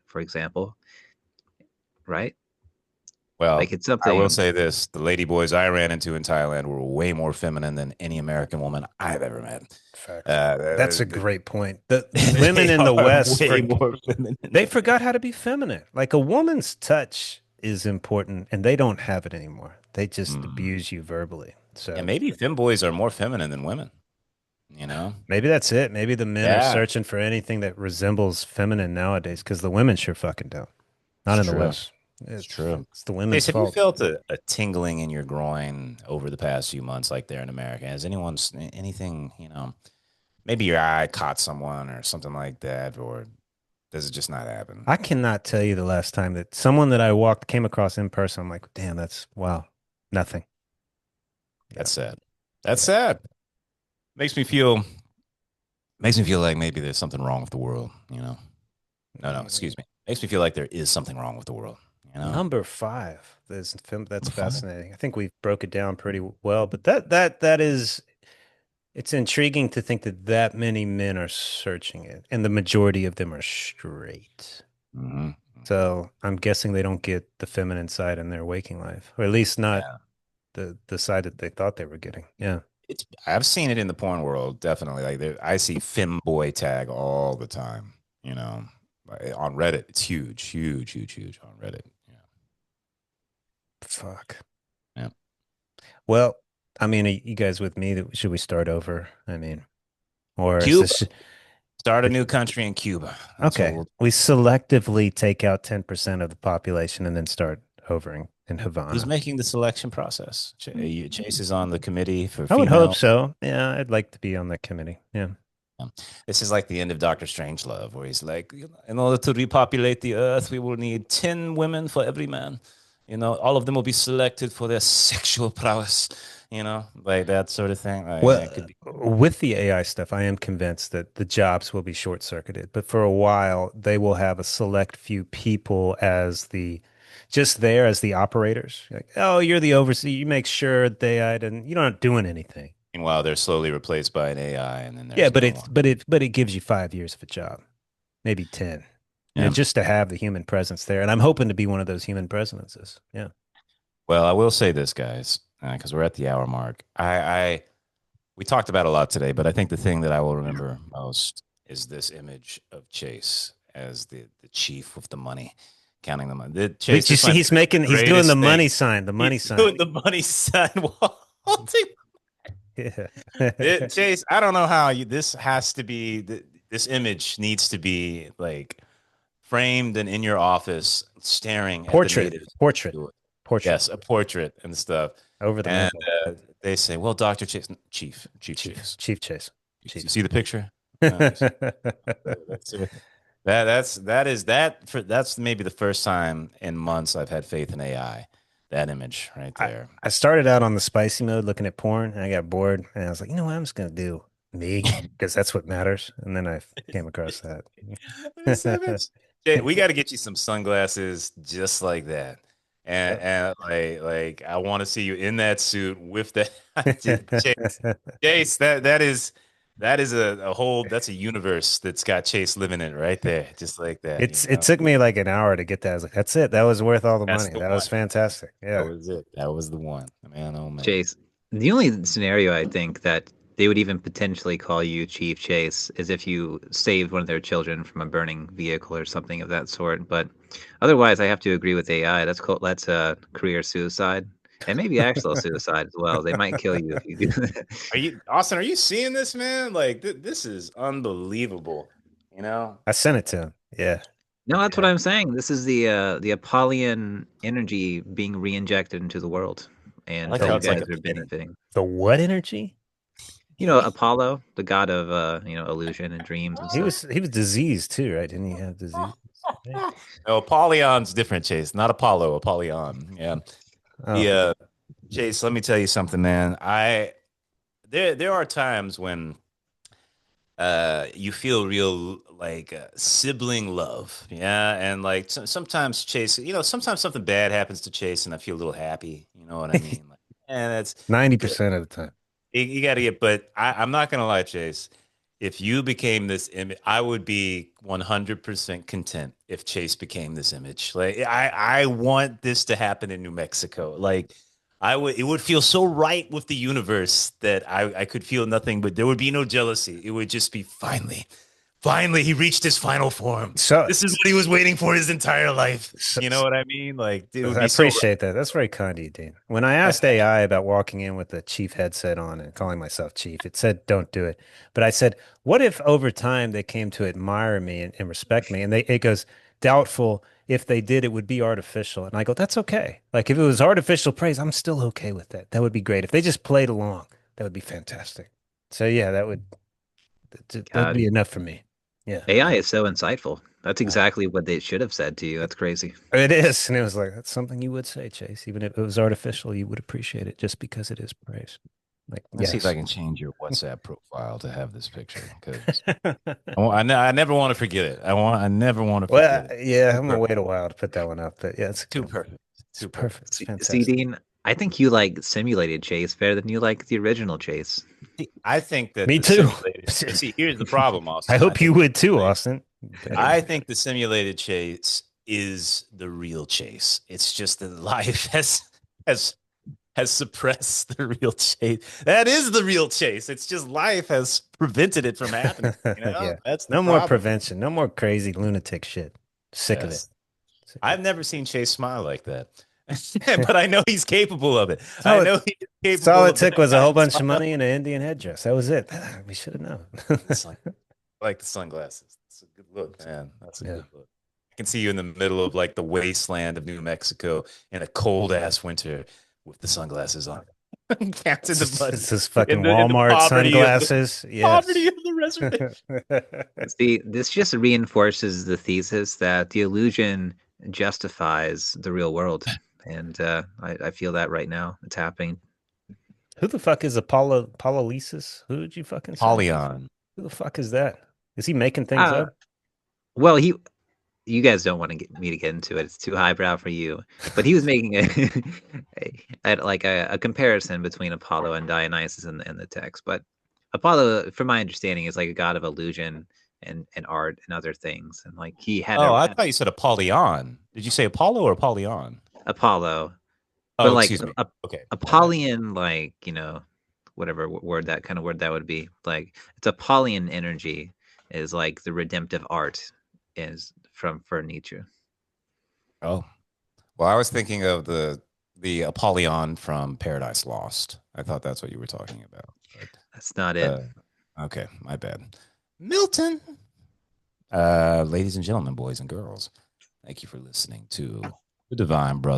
for example, right? Well, Like it's I will something. say this: the ladyboys I ran into in Thailand were way more feminine than any American woman I've ever met. Facts. That's a The great point. The women they in the are West way for more feminine they than forgot how to be feminine. Like a woman's touch is important, and they don't have it anymore. They just Mhm. abuse you verbally. Yeah, So maybe femboys are more feminine than women, you know? maybe that's it. Maybe the men are Yeah, searching for anything that resembles feminine nowadays because the women sure fucking don't. Not it's in the true. West. It's It's true. it's the Chase, women's have you fault. felt a tingling in your groin over the past few months, like there in America? Has anything, maybe your eye caught someone or something like that, or does it just not happen? I cannot tell you the last time that someone that I walked came across in person. I'm like, damn, that's wow, nothing. Yeah, That's sad. That's yeah. sad. Makes me feel makes me feel like maybe there's something wrong with the world, you know? No, Mm. excuse me. Makes me feel like there is something wrong with the world, you know? Number five. There's film that's Number five. fascinating. I think we broke it down pretty well, but that is it's intriguing to think that that many men are searching it, and the majority of them are straight. Hmm. So I'm guessing they don't get the feminine side in their waking life, or at least not Yeah. the side that they thought they were getting. Yeah. I've seen it in the porn world, definitely. Like I see femboy tag all the time, you know. On Reddit, it's huge on Reddit. Yeah. Fuck. Yeah. Well, I mean, are you guys with me? That should we start over? I mean, or is Cuba. this Start a new country in Cuba. That's what okay? we'll We selectively take out 10% of the population and then start over in Who's Havana. making the selection process? Chase is on the committee for I would hope female. so. Yeah, I'd like to be on that committee. Yeah. This is like the end of Doctor Strangelove, where he's like, in order to repopulate the earth, we will need 10 women for every man. All of them will be selected for their sexual prowess, like that sort of thing. Like, Well, it could be. with the AI stuff, I am convinced that the jobs will be short-circuited, but for a while, they will have a select few people as the just there as the operators. Like, oh, you're the overseer. You make sure they and you're not doing anything. Meanwhile, they're slowly replaced by an AI, and then Yeah, there's but no it's one. but it gives you 5 years of a job, maybe 10. Yeah. Just to have the human presence there. And I'm hoping to be one of those human presences. Yeah. Well, I will say this, guys, because we're at the hour mark. We talked about a lot today, but I think the thing that I will remember most is this image of Chase as the chief with the money, counting the money. Chase, Did you this see might be the he's doing the greatest thing. money sign, the money He's sign. doing the money sign while holding. Yeah. Chase, I don't know how this has to be. This image needs to be like framed and in your office, staring at the Portrait, natives. portrait, portrait Yes, a portrait and stuff. over the And mantle. they say, "Well, Doctor Chase, Chief Chief, Chase, Chief Chase, you Chief. see the picture? You see that's it. That's maybe the first time in months I've had faith in AI. That image right I, there. I started out on the spicy mode looking at porn and I got bored and I was like, you know what? I'm just gonna do me because that's what matters. And then I came across that. This image. Jay, we got to get you some sunglasses just like that. And, Yep. and like I want to see you in that suit with that. Chase, Chase, that is a whole that's a universe that's got Chase living in it right there, just like that. It took me like an hour to get that. I was like, that's it. That was worth all the That's money. the That was one. fantastic. That Yeah. was it. That was the one. Man, oh man. Chase, the only scenario I think that they would even potentially call you Chief Chase as if you saved one of their children from a burning vehicle or something of that sort. But otherwise, I have to agree with AI. That's career suicide and maybe actual suicide as well. They might kill you if you do that. Are you Austin? Are you seeing this, man? Like this is unbelievable. You know? I sent it to him. Yeah. No, that's what Yeah. I'm saying. This is the Apollyon energy being re-injected into the world, I and like how you The it's like guys a are penny. benefiting. the what energy? You know, Apollo, the god of illusion and dreams and stuff. He was diseased too, right? Didn't he have disease? Right? No, Apollyon's different, Chase. Not Apollo, Apollyon. Yeah. Oh, The Chase, let me tell you something, man. There are times when you feel real like sibling love, yeah, and like sometimes Chase, sometimes something bad happens to Chase and I feel a little happy, you know what I mean? Like, and that's good. 90% of the time. You got to get, but I'm not gonna lie, Chase. If you became this image, I would be 100% content if Chase became this image. Like I want this to happen in New Mexico. Like it would feel so right with the universe that I could feel nothing, but there would be no jealousy. It would just be finally he reached his final form. So, This is what he was waiting for his entire life. so, You know what I mean? Like it would I be so appreciate that. That's very kind of you, Dean. When I asked right. AI about walking in with a chief headset on and calling myself chief, it said, don't do it. But I said, what if over time they came to admire me and respect me? And it goes, doubtful. If they did, it would be artificial. And I go, that's okay. Like if it was artificial praise, I'm still okay with that. That would be great. If they just played along, that would be fantastic. So yeah, that'd God, be enough for me. Yeah. AI is so insightful. That's exactly what they should have said to you. That's crazy. It is. And it was like, that's something you would say, Chase. Even if it was artificial, you would appreciate it just because it is praise. Like, Let's see if I yes. can change your WhatsApp profile to have this picture because I never want to forget it. I never want to Well, forget it. yeah, Too I'm gonna perfect. wait a while to put that one up, but yeah, it's Too good. perfect. It's Too perfect. perfect. It's See, fantastic. Dean, I think you like simulated Chase better than you like the original Chase. See, I think that Me the too. simulated. See, here's the problem, I Austin. hope you would too, Austin. I think the simulated chase is the real chase. It's just that life has has suppressed the real chase. That is the real chase. It's just life has prevented it from happening. Yeah. That's the No more problem. prevention. No more crazy lunatic shit. Sick of it. Yes. Sick of I've it. never seen Chase smile like that. But I know he's capable of it. That's I all know it, he's that's all capable it of that took was a kind whole of bunch of smile. money and an Indian headdress. That was it. We should have known. The sun, I like the sunglasses. That's a good look, man. That's a Yeah. good look. I can see you in the middle of like the wasteland of New Mexico in a cold ass winter with the sunglasses on. Camped in the mud It's this fucking in the Walmart poverty sunglasses. Yes. of the reservation. See, this just reinforces the thesis that the illusion justifies the real world. And I feel that right now. It's happening. Who the fuck is Apollo Lisis? Who did you fucking say? Polyon. Who the fuck is that? Is he making things Uh, up? well, you guys don't want to get me to get into it. It's too highbrow for you. But he was making a comparison between Apollo and Dionysus in the text. But Apollo, from my understanding, is like a god of illusion and art and other things. And like he had Oh, a I thought you said Apollyon. Did you say Apollo or Apollyon? Apollo, but Oh, like excuse me. a Okay, my bad. Apollyon, like whatever word that kind of word that would be. Like it's Apollyon energy is like the redemptive art is from for Nietzsche. Oh, well, I was thinking of the Apollyon from Paradise Lost. I thought that's what you were talking about. But That's not it. okay, my bad. Milton. Ladies and gentlemen, boys and girls, thank you for listening to the Divine Brothers.